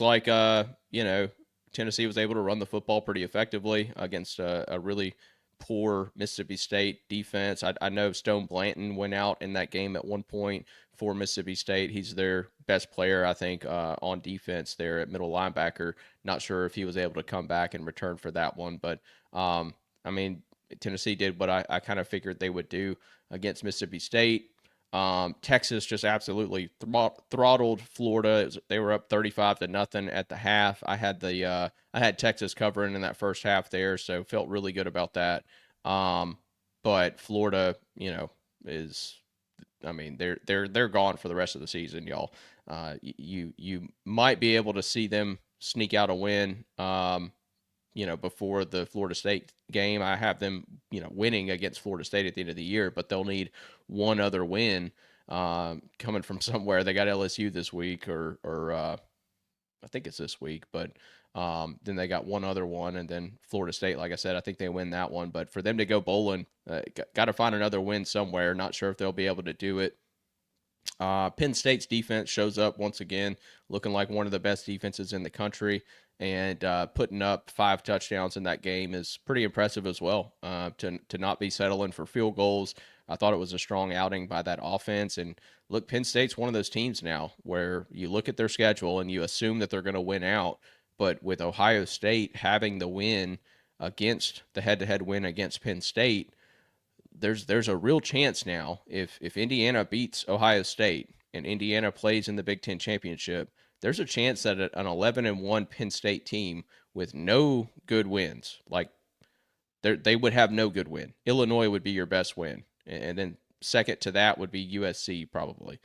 like Tennessee was able to run the football pretty effectively against a really poor Mississippi State defense. I know Stone Blanton went out in that game at one point for Mississippi State. He's their best player, I think, on defense there at middle linebacker. Not sure if he was able to come back and return for that one, but I mean, Tennessee did what I kind of figured they would do against Mississippi State. Texas just absolutely throttled Florida. They were up 35-0 at the half. I had Texas covering in that first half there, so felt really good about that. But Florida, they're gone for the rest of the season, y'all. You might be able to see them sneak out a win. Before the Florida State game. I have them, winning against Florida State at the end of the year, but they'll need one other win coming from somewhere. They got LSU this week, or I think it's this week, but then they got one other one, and then Florida State, like I said, I think they win that one. But for them to go bowling, got to find another win somewhere. Not sure if they'll be able to do it. Penn State's defense shows up once again, looking like one of the best defenses in the country, and putting up 5 touchdowns in that game is pretty impressive as well. To not be settling for field goals, I thought it was a strong outing by that offense. And look, Penn State's one of those teams now where you look at their schedule and you assume that they're going to win out, but with Ohio State having the win against the head-to-head win against Penn State, there's a real chance now if Indiana beats Ohio State and Indiana plays in the Big Ten championship, there's a chance that an 11-1 Penn State team with no good wins, like they would have no good win. Illinois would be your best win, and then second to that would be USC probably.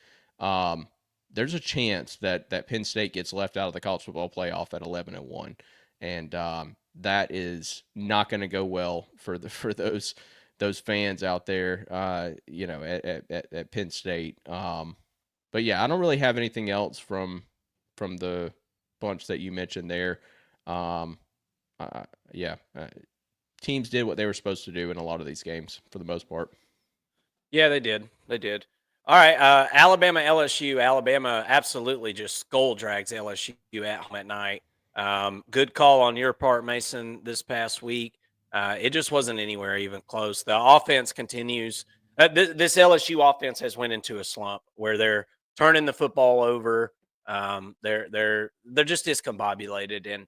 There's a chance that Penn State gets left out of the college football playoff at 11-1, and that is not going to go well for those fans out there, at Penn State. But yeah, I don't really have anything else from the bunch that you mentioned there. Teams did what they were supposed to do in a lot of these games for the most part. Yeah, they did. All right, Alabama, LSU. Alabama absolutely just skull drags LSU at home at night. Good call on your part, Mason, this past week. It just wasn't anywhere even close. The offense continues. This LSU offense has went into a slump where they're turning the football over. They're just discombobulated, and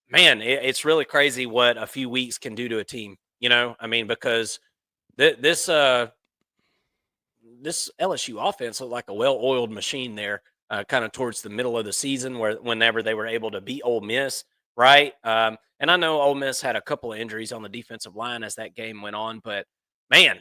man, it's really crazy what a few weeks can do to a team. Because this LSU offense looked like a well-oiled machine there, kind of towards the middle of the season, whenever they were able to beat Ole Miss, right? And I know Ole Miss had a couple of injuries on the defensive line as that game went on, but man,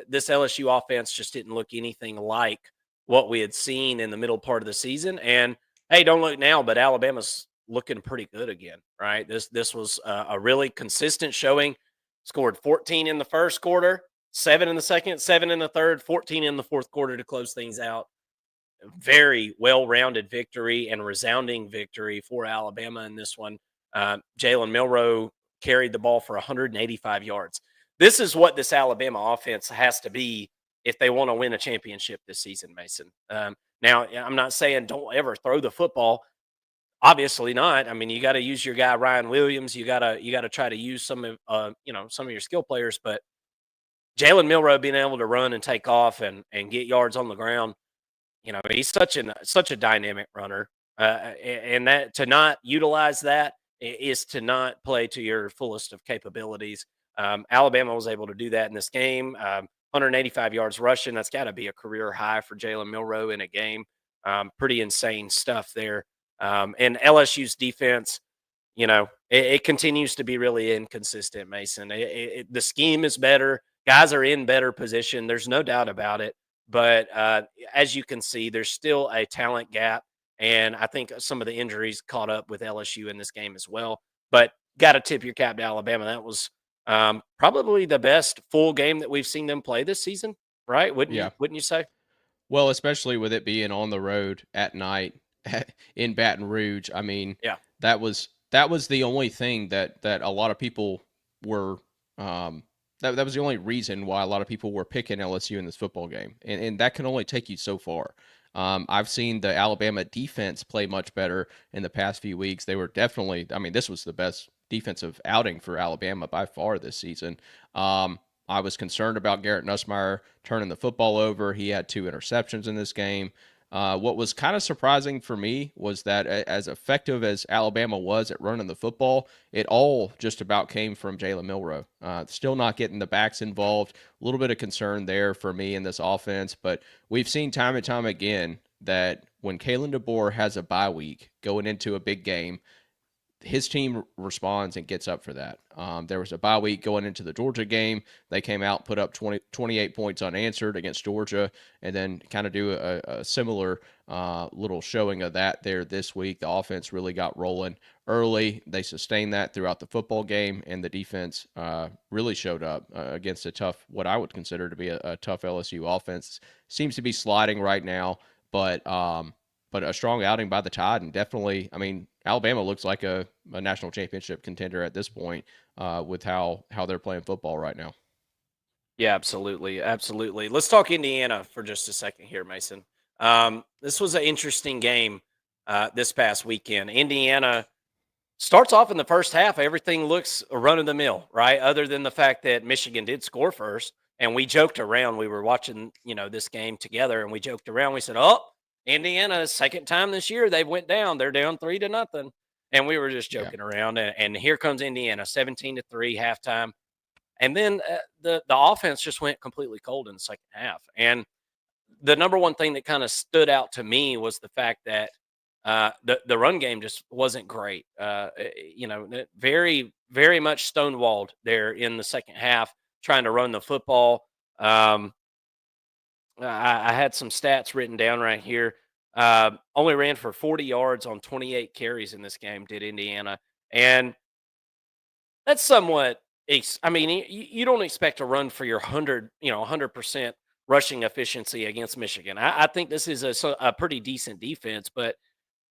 this LSU offense just didn't look anything like what we had seen in the middle part of the season. And hey, don't look now, but Alabama's looking pretty good again, right? This was a really consistent showing. Scored 14 in the first quarter, 7 in the second, 7 in the third, 14 in the fourth quarter to close things out. Very well-rounded victory and resounding victory for Alabama in this one. Jalen Milroe carried the ball for 185 yards. This is what this Alabama offense has to be if they want to win a championship this season, Mason. Now, I'm not saying don't ever throw the football. Obviously not. I mean, you got to use your guy Ryan Williams. You gotta try to use some of some of your skill players. But Jalen Milroe being able to run and take off and get yards on the ground, he's such a dynamic runner. And that to not utilize that is to not play to your fullest of capabilities. Alabama was able to do that in this game. 185 yards rushing. That's got to be a career high for Jalen Milroe in a game. Pretty insane stuff there. And LSU's defense, it continues to be really inconsistent, Mason. The scheme is better. Guys are in better position. There's no doubt about it. But as you can see, there's still a talent gap. And I think some of the injuries caught up with LSU in this game as well. But got to tip your cap to Alabama. That was probably the best full game that we've seen them play this season, right? Wouldn't you say? Well, especially with it being on the road at night in Baton Rouge. I mean, that was the only thing that a lot of people were that was the only reason why a lot of people were picking LSU in this football game. And that can only take you so far. I've seen the Alabama defense play much better in the past few weeks. They were definitely, I mean, this was the best defensive outing for Alabama by far this season. I was concerned about Garrett Nussmeier turning the football over. He had 2 interceptions in this game. What was kind of surprising for me was that as effective as Alabama was at running the football, it all just about came from Jalen Milroe. Still not getting the backs involved. A little bit of concern there for me in this offense, but we've seen time and time again that when Kalen DeBoer has a bye week going into a big game, his team responds and gets up for that. There was a bye week going into the Georgia game. They came out, put up 28 points unanswered against Georgia, and then kind of do a similar little showing of that there this week. The offense really got rolling early. They sustained that throughout the football game, and the defense really showed up against a tough, what I would consider to be a tough LSU offense. Seems to be sliding right now, but a strong outing by the Tide, and definitely, I mean, Alabama looks like a national championship contender at this point with how they're playing football right now. Yeah, absolutely. Absolutely. Let's talk Indiana for just a second here, Mason. This was an interesting game this past weekend. Indiana starts off in the first half. Everything looks run of the mill, right? Other than the fact that Michigan did score first. And we joked around. We were watching, this game together, and we joked around. We said, oh, Indiana, second time this year they went down. They're down 3-0, and we were just joking around. And here comes Indiana, 17-3 halftime, and then the offense just went completely cold in the second half. And the number one thing that kind of stood out to me was the fact that the run game just wasn't great. Very very much stonewalled there in the second half, trying to run the football. I had some stats written down right here. Only ran for 40 yards on 28 carries in this game, did Indiana. And that's somewhat, I mean, you don't expect to run for your 100% rushing efficiency against Michigan. I think this is a pretty decent defense, but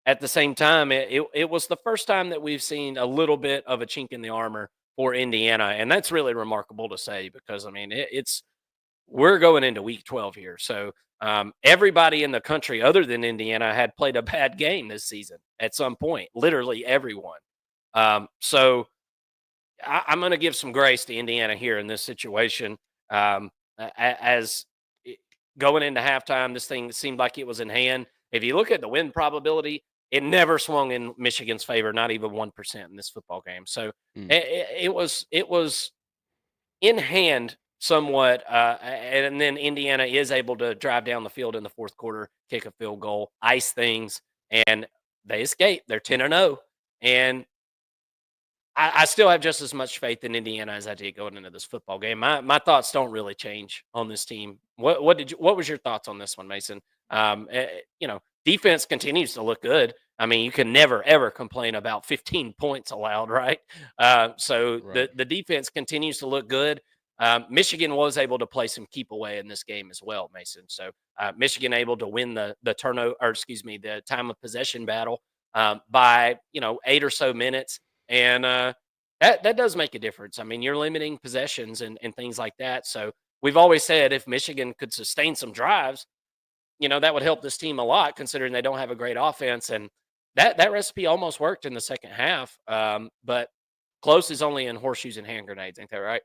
at the same time, it was the first time that we've seen a little bit of a chink in the armor for Indiana. And that's really remarkable to say because, I mean, we're going into week 12 here. So everybody in the country other than Indiana had played a bad game this season at some point, literally everyone. So I'm going to give some grace to Indiana here in this situation. As going into halftime, this thing seemed like it was in hand. If you look at the win probability, it never swung in Michigan's favor, not even 1% in this football game. So it was in hand somewhat, and then Indiana is able to drive down the field in the fourth quarter, kick a field goal, ice things, and they escape. They're 10-0, and I still have just as much faith in Indiana as I did going into this football game. My thoughts don't really change on this team. What was your thoughts on this one, Mason? Defense continues to look good. I mean, you can never ever complain about 15 points allowed, right? So right. The defense continues to look good. Michigan was able to play some keep away in this game as well, Mason. So Michigan able to win the the time of possession battle by 8 or so minutes, And that does make a difference. I mean, you're limiting possessions and things like that. So we've always said if Michigan could sustain some drives, that would help this team a lot considering they don't have a great offense. And that recipe almost worked in the second half. But close is only in horseshoes and hand grenades, ain't that right?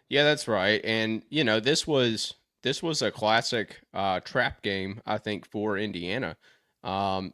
Yeah, that's right. And this was a classic trap game, I think, for Indiana.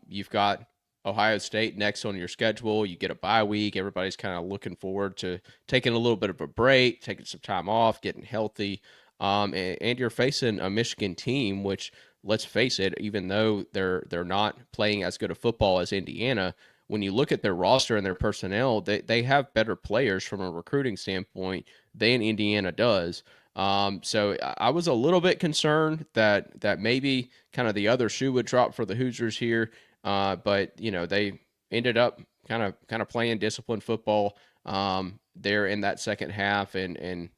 You've got Ohio State next on your schedule. You get a bye week. Everybody's kind of looking forward to taking a little bit of a break, taking some time off, getting healthy. And you're facing a Michigan team, which, let's face it, even though they're not playing as good a football as Indiana, when you look at their roster and their personnel, they have better players from a recruiting standpoint than Indiana does. So I was a little bit concerned that maybe kind of the other shoe would drop for the Hoosiers here, but they ended up kind of playing disciplined football there in that second half, and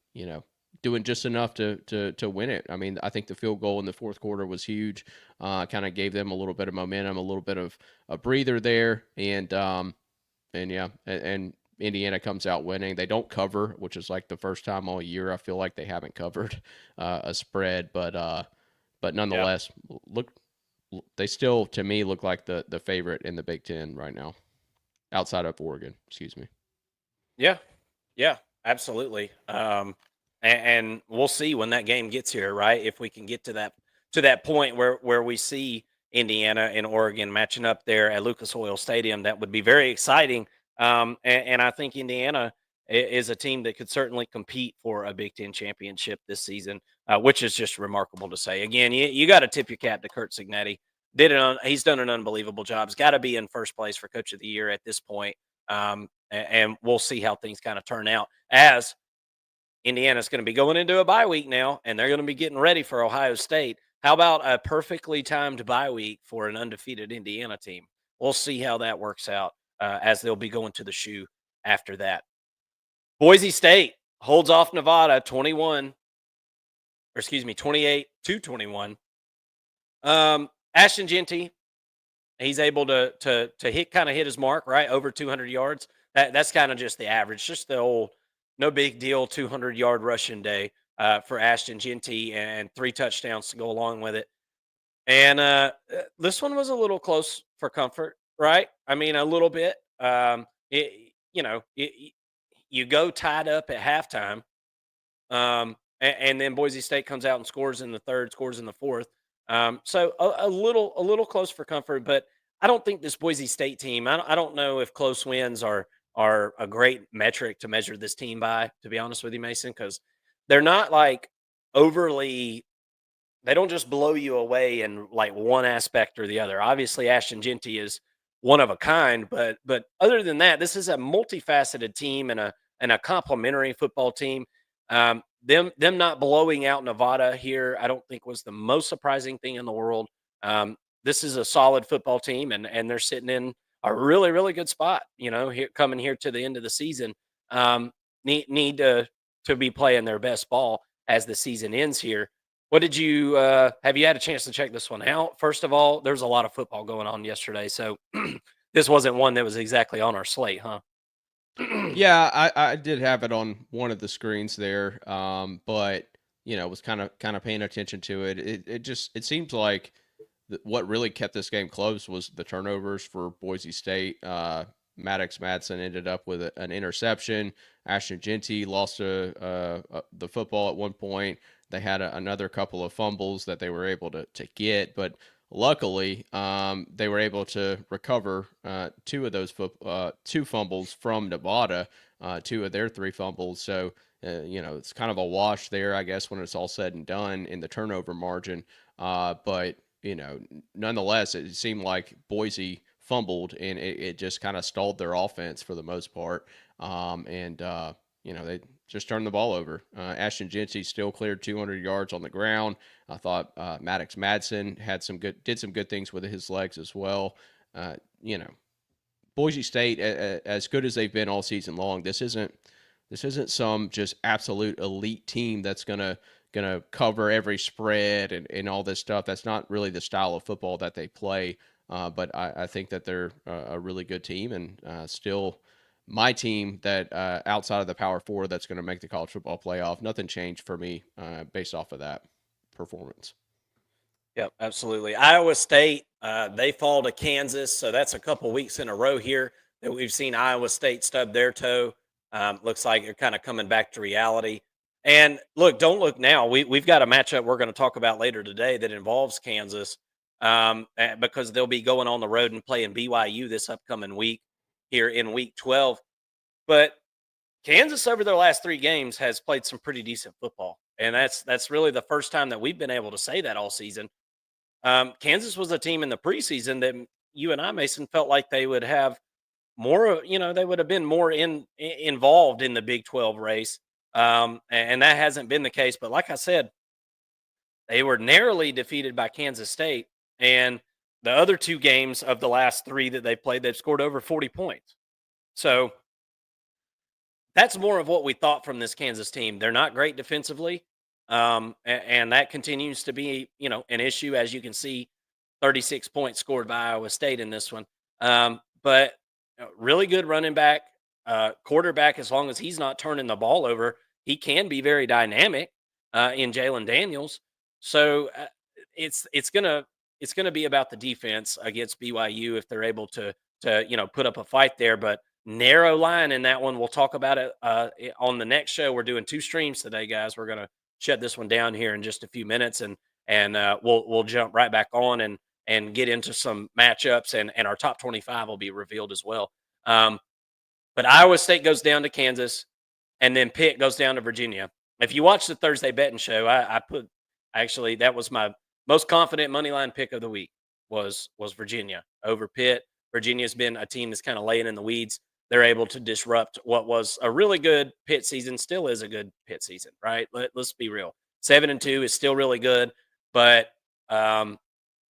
doing just enough to win it. I mean, I think the field goal in the fourth quarter was huge. Kind of gave them a little bit of momentum, a little bit of a breather there, and yeah, and Indiana comes out winning. They don't cover, which is like the first time all year I feel like they haven't covered a spread, but Yeah. nonetheless, look, they still to me look like the favorite in the Big Ten right now, outside of Oregon. Excuse me. Yeah. Yeah. Absolutely. And we'll see when that game gets here, right? If we can get to that point where we see Indiana and Oregon matching up there at Lucas Oil Stadium, that would be very exciting. And I think Indiana is a team that could certainly compete for a Big Ten championship this season, which is just remarkable to say. Again, you got to tip your cap to Kurt Signetti. He's done an unbelievable job. He's got to be in first place for Coach of the Year at this point. And we'll see how things kind of turn out as Indiana's going to be going into a bye week now, and they're going to be getting ready for Ohio State. How about a perfectly timed bye week for an undefeated Indiana team? We'll see how that works out as they'll be going to the shoe after that. Boise State holds off Nevada 28-21. Ashton Genty, he's able to hit his mark, right? Over 200 yards. That's kind of just the average, just the old no big deal 200-yard rushing day for Ashton Genty and 3 touchdowns to go along with it. And this one was a little close for comfort, right? I mean, a little bit. You go tied up at halftime, and then Boise State comes out and scores in the third, scores in the fourth. So a little close for comfort, but I don't think this Boise State team. I don't know if close wins are a great metric to measure this team by. To be honest with you, Mason, because they're not like overly. They don't just blow you away in like one aspect or the other. Obviously, Ashton Genty is one of a kind, but other than that, this is a multifaceted team and a complementary football team. Them not blowing out Nevada here, I don't think was the most surprising thing in the world. This is a solid football team, and they're sitting in a really really good spot. Here coming here to the end of the season, need to be playing their best ball as the season ends here. What did you have you had a chance to check this one out? First of all, there's a lot of football going on yesterday, so this wasn't one that was exactly on our slate, huh? Yeah, I did have it on one of the screens there, but was kind of paying attention to it. It seems like what really kept this game close was the turnovers for Boise State. Maddox Madsen ended up with an interception. Ashton Genty lost the football at one point. They had another couple of fumbles that they were able to get, but luckily they were able to recover two of those two fumbles from Nevada, 2 of their 3 fumbles. So it's kind of a wash there, I guess, when it's all said and done in the turnover margin. But nonetheless, it seemed like Boise fumbled, and it just kind of stalled their offense for the most part. They just turned the ball over. Ashton Genty still cleared 200 yards on the ground. I thought Maddox Madsen did some good things with his legs as well. Boise State, as good as they've been all season long, this isn't some just absolute elite team that's gonna cover every spread and all this stuff. That's not really the style of football that they play. But I think that they're a really good team, and still my team that outside of the Power Four that's going to make the college football playoff. Nothing changed for me based off of that performance. Yep, absolutely. Iowa State, they fall to Kansas, so that's a couple weeks in a row here that we've seen Iowa State stub their toe. Looks like they're kind of coming back to reality. And look, don't look now. We've got a matchup we're going to talk about later today that involves Kansas because they'll be going on the road and playing BYU this upcoming week here in Week 12. But Kansas over their last 3 games has played some pretty decent football, and that's really the first time that we've been able to say that all season. Kansas was a team in the preseason that you and I, Mason, felt like they would have more. They would have been more involved in the Big 12 race, and that hasn't been the case. But like I said, they were narrowly defeated by Kansas State, and the other 2 games of the last 3 that they played, they've scored over 40 points. So that's more of what we thought from this Kansas team. They're not great defensively. And that continues to be, an issue. As you can see, 36 points scored by Iowa State in this one. But really good running back, quarterback. As long as he's not turning the ball over, he can be very dynamic in Jalen Daniels. So it's gonna be about the defense against BYU if they're able to put up a fight there. But narrow line in that one. We'll talk about it on the next show. We're doing 2 streams today, guys. We're gonna shut this one down here in just a few minutes, and we'll jump right back on and get into some matchups, and our top 25 will be revealed as well. But Iowa State goes down to Kansas, and then Pitt goes down to Virginia. If you watch the Thursday betting show, I put actually that was my most confident money line pick of the week was Virginia over Pitt. Virginia's been a team that's kind of laying in the weeds. They're able to disrupt what was a really good Pitt season, still is a good Pitt season, right? Let's be real. 7-2 is still really good, but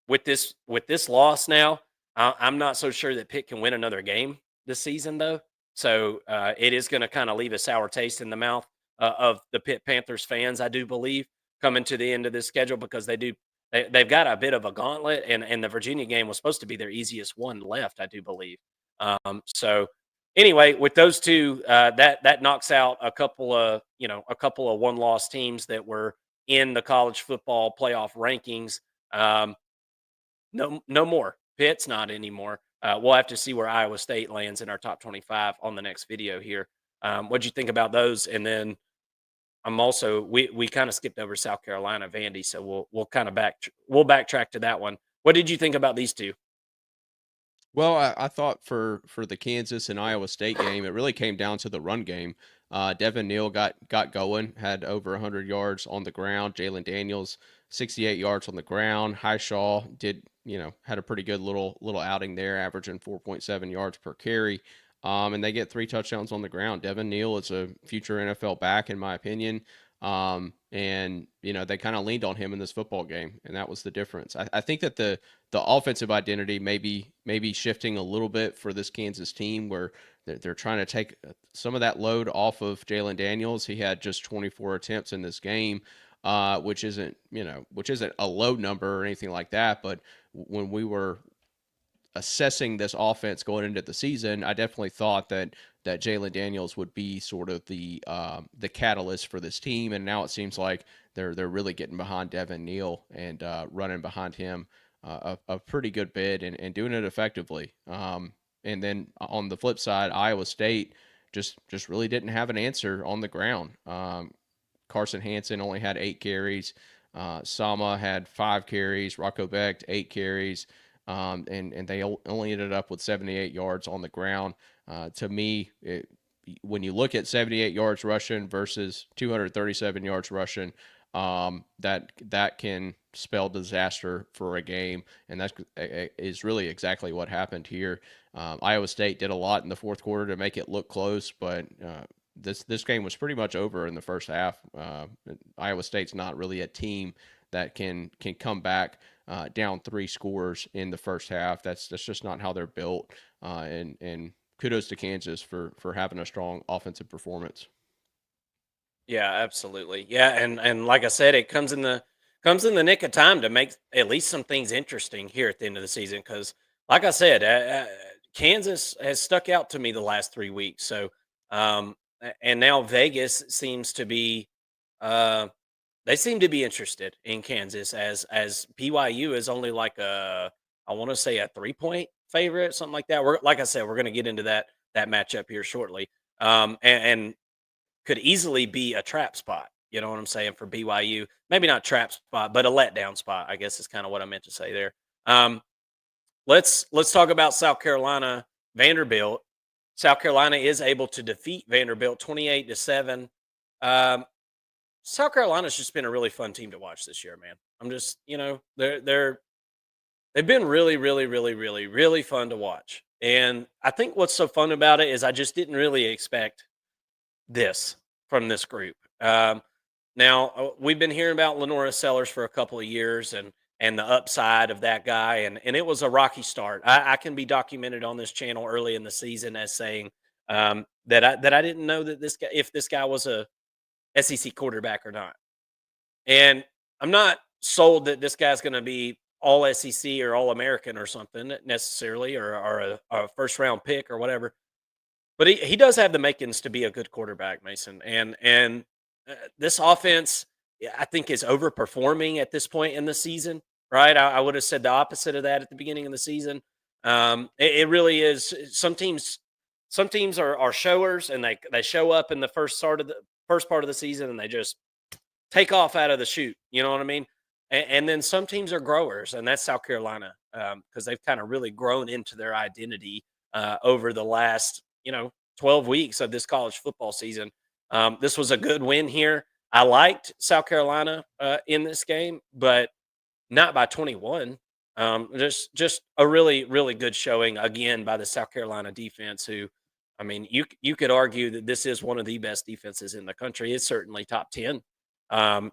with this loss now, I'm not so sure that Pitt can win another game this season, though. So it is going to kind of leave a sour taste in the mouth of the Pitt Panthers fans, I do believe, coming to the end of this schedule because they've got a bit of a gauntlet, and the Virginia game was supposed to be their easiest one left, I do believe. So anyway, with those 2, that knocks out a couple of one-loss teams that were in the college football playoff rankings. No more. Pitt's not anymore. We'll have to see where Iowa State lands in our top 25 on the next video here. What'd you think about those? And then I'm also we kind of skipped over South Carolina, Vandy, so we'll kind of backtrack to that one. What did you think about these 2? Well, I thought for the Kansas and Iowa State game, it really came down to the run game. Devin Neal got going, had over 100 yards on the ground. Jalen Daniels, 68 yards on the ground. Highshaw had a pretty good little outing there, averaging 4.7 yards per carry. And they get 3 touchdowns on the ground. Devin Neal is a future NFL back, in my opinion. And they kind of leaned on him in this football game, and that was the difference. I think that the offensive identity may be shifting a little bit for this Kansas team, where they're trying to take some of that load off of Jalen Daniels. He had just 24 attempts in this game, which isn't a low number or anything like that. But when we were assessing this offense going into the season, I definitely thought that Jalen Daniels would be sort of the catalyst for this team, and now it seems like they're really getting behind Devin Neal and running behind him a pretty good bit and doing it effectively. And then on the flip side, Iowa State just really didn't have an answer on the ground. Carson Hansen only had 8 carries. Sama had 5 carries. Rocco Becht 8 carries. And they only ended up with 78 yards on the ground. To me, when you look at 78 yards rushing versus 237 yards rushing, that can spell disaster for a game, and that is really exactly what happened here. Iowa State did a lot in the fourth quarter to make it look close, but this game was pretty much over in the first half. Iowa State's not really a team that can come back down 3 scores in the first half. That's just not how they're built. And kudos to Kansas for having a strong offensive performance. Yeah, absolutely. Yeah, and like I said, it comes in the nick of time to make at least some things interesting here at the end of the season. Because, like I said, Kansas has stuck out to me the last 3 weeks. So, and now Vegas seems to be, uh, they seem to be interested in Kansas as BYU is only like I want to say a 3-point favorite, something like that. We're like I said, we're going to get into that matchup here shortly, and could easily be a trap spot. You know what I'm saying for BYU? Maybe not trap spot, but a letdown spot. I guess is kind of what I meant to say there. Um, let's talk about South Carolina, Vanderbilt. South Carolina is able to defeat Vanderbilt 28-7. Um, South Carolina's just been a really fun team to watch this year, man. I'm just, they've been really, really, really, really, really fun to watch. And I think what's so fun about it is I just didn't really expect this from this group. Now we've been hearing about Lenora Sellers for a couple of years, and the upside of that guy, and it was a rocky start. I can be documented on this channel early in the season as saying that I didn't know that this guy was a SEC quarterback or not, and I'm not sold that this guy's going to be all SEC or all American or something necessarily, or a first round pick or whatever. But he does have the makings to be a good quarterback, Mason. And this offense, yeah, I think, is overperforming at this point in the season. Right? I would have said the opposite of that at the beginning of the season. It really is. Some teams are showers, and they show up in the first part of the season, and they just take off out of the chute. You know what I mean? And then some teams are growers, and that's South Carolina, because they've kind of really grown into their identity over the last 12 weeks of this college football season. This was a good win here. I liked South Carolina in this game, but not by 21. Just a really, really good showing again by the South Carolina defense, who, I mean, you could argue that this is one of the best defenses in the country. It's certainly top 10. I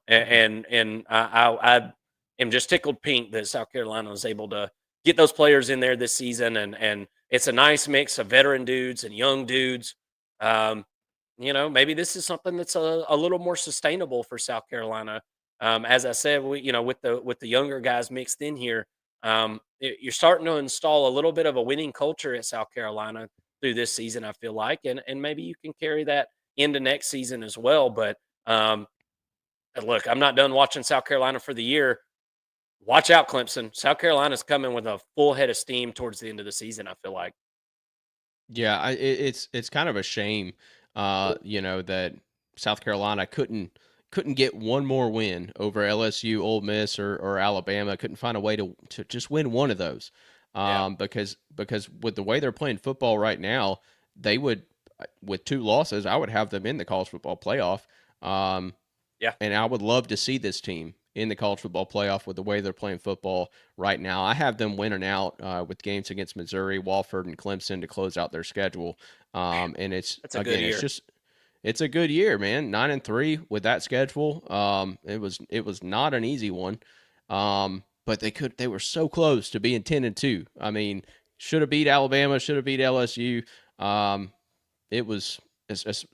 am just tickled pink that South Carolina was able to get those players in there this season, and it's a nice mix of veteran dudes and young dudes. Maybe this is something that's a little more sustainable for South Carolina. As I said, with the younger guys mixed in here, you're starting to install a little bit of a winning culture at South Carolina through this season, I feel like, and maybe you can carry that into next season as well. But look, I'm not done watching South Carolina for the year. Watch out, Clemson. South Carolina's coming with a full head of steam towards the end of the season, I feel like. Yeah, it's kind of a shame, that South Carolina couldn't get one more win over LSU, Ole Miss, or Alabama. Couldn't find a way to just win one of those, Yeah. because with the way they're playing football right now, they would, with 2 losses, I would have them in the college football playoff. Yeah. And I would love to see this team in the college football playoff with the way they're playing football right now. I have them winning out with games against Missouri, Wofford, and Clemson to close out their schedule. And That's a good year. It's a good year, man. 9-3 with that schedule. It was not an easy one. But they were so close to being 10-2. I mean, should have beat Alabama, should have beat LSU. It was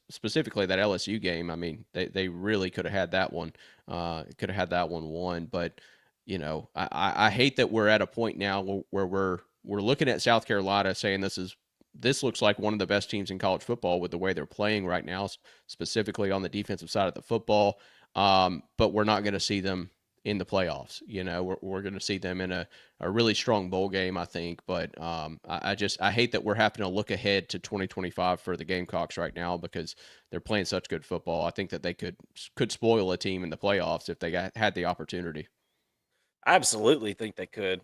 specifically that LSU game. I mean, they really could have had that one. Could have had that one won. But I hate that we're at a point now where we're looking at South Carolina saying this looks like one of the best teams in college football with the way they're playing right now, specifically on the defensive side of the football. But we're not going to see them in the playoffs. We're going to see them in a really strong bowl game, I think. But I hate that we're having to look ahead to 2025 for the Gamecocks right now because they're playing such good football. I think that they could spoil a team in the playoffs if they had the opportunity. I absolutely think they could.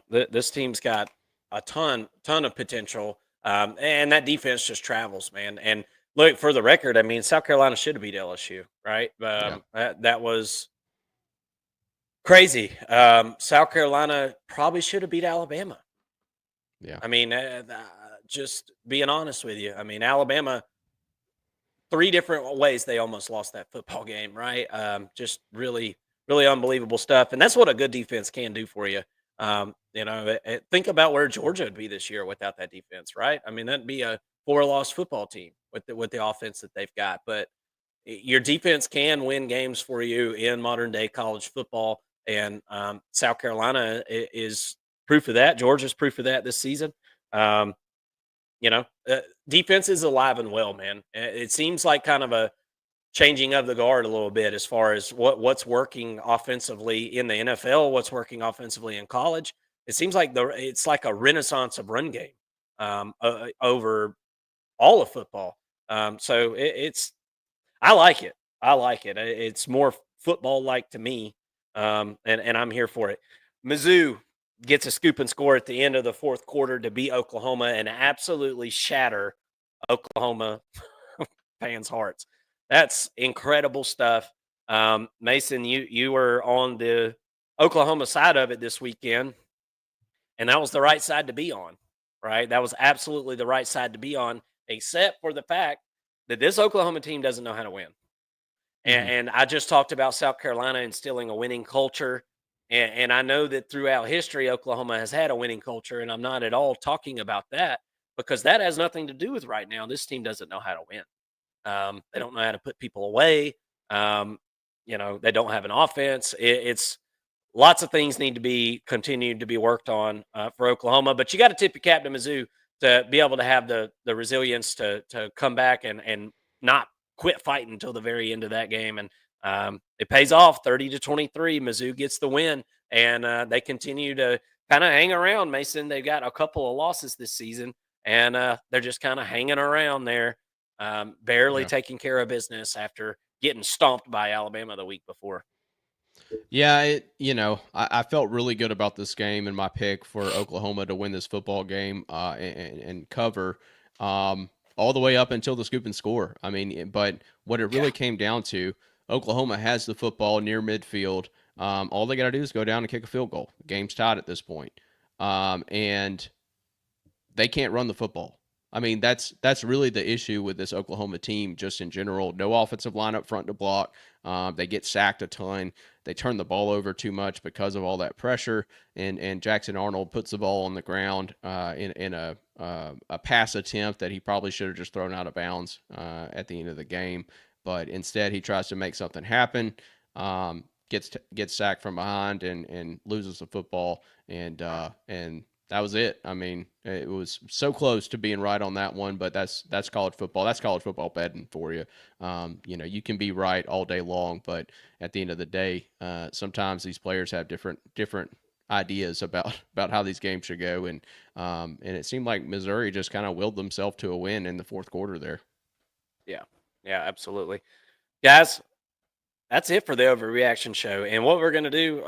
This team's got a ton of potential, and that defense just travels, man. And look, for the record, I mean, South Carolina should have beat LSU, right? Yeah. That was crazy. South Carolina probably should have beat Alabama. Yeah. I mean, just being honest with you, I mean, Alabama, 3 different ways they almost lost that football game, right? Just really, really unbelievable stuff. And that's what a good defense can do for you. Think about where Georgia would be this year without that defense, right? I mean, that'd be a 4-loss football team with the offense that they've got. But your defense can win games for you in modern day college football. And South Carolina is proof of that. Georgia's proof of that this season. defense is alive and well, man. It seems like kind of a changing of the guard a little bit as far as what's working offensively in the NFL, what's working offensively in college. It seems like it's like a renaissance of run game over all of football. So it's I like it. I like it. It's more football like to me, and I'm here for it. Mizzou gets a scoop and score at the end of the fourth quarter to beat Oklahoma and absolutely shatter Oklahoma fans' hearts. That's incredible stuff. Mason, you were on the Oklahoma side of it this weekend, and that was the right side to be on, right? That was absolutely the right side to be on, except for the fact that this Oklahoma team doesn't know how to win. And I just talked about South Carolina instilling a winning culture. And I know that throughout history, Oklahoma has had a winning culture. And I'm not at all talking about that because that has nothing to do with right now. This team doesn't know how to win. They don't know how to put people away. They don't have an offense. It's lots of things need to be continued to be worked on for Oklahoma. But you got to tip your cap to Mizzou to be able to have the resilience to come back and not quit fighting until the very end of that game. And it pays off 30-23. Mizzou gets the win, and they continue to kind of hang around, Mason. They've got a couple of losses this season, and they're just kind of hanging around there, barely taking care of business after getting stomped by Alabama the week before. Yeah, I felt really good about this game and my pick for Oklahoma to win this football game and cover all the way up until the scoop and score. I mean, but what it really came down to, Oklahoma has the football near midfield. All they got to do is go down and kick a field goal. The game's tied at this point. And they can't run the football. I mean, that's really the issue with this Oklahoma team just in general. No offensive line up front to block. They get sacked a ton. They turn the ball over too much because of all that pressure. And Jackson Arnold puts the ball on the ground in a pass attempt that he probably should have just thrown out of bounds at the end of the game. But instead, he tries to make something happen, gets sacked from behind and loses the football. And that was it. I mean, it was so close to being right on that one, but that's college football. That's college football betting for you. You can be right all day long, but at the end of the day, sometimes these players have different ideas about how these games should go, and it seemed like Missouri just kind of willed themselves to a win in the fourth quarter there. Yeah, absolutely, guys. That's it for the overreaction show, and what we're gonna do,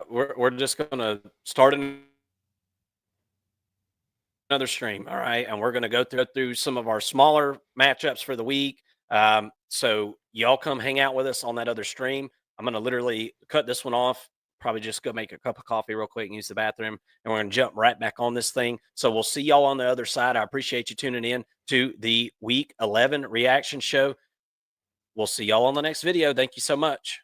we're just gonna start another stream, all right, and we're going to go through some of our smaller matchups for the week. So y'all come hang out with us on that other stream. I'm going to literally cut this one off, probably just go make a cup of coffee real quick and use the bathroom, and we're going to jump right back on this thing. So we'll see y'all on the other side. I appreciate you tuning in to the Week 11 reaction show. We'll see y'all on the next video. Thank you so much.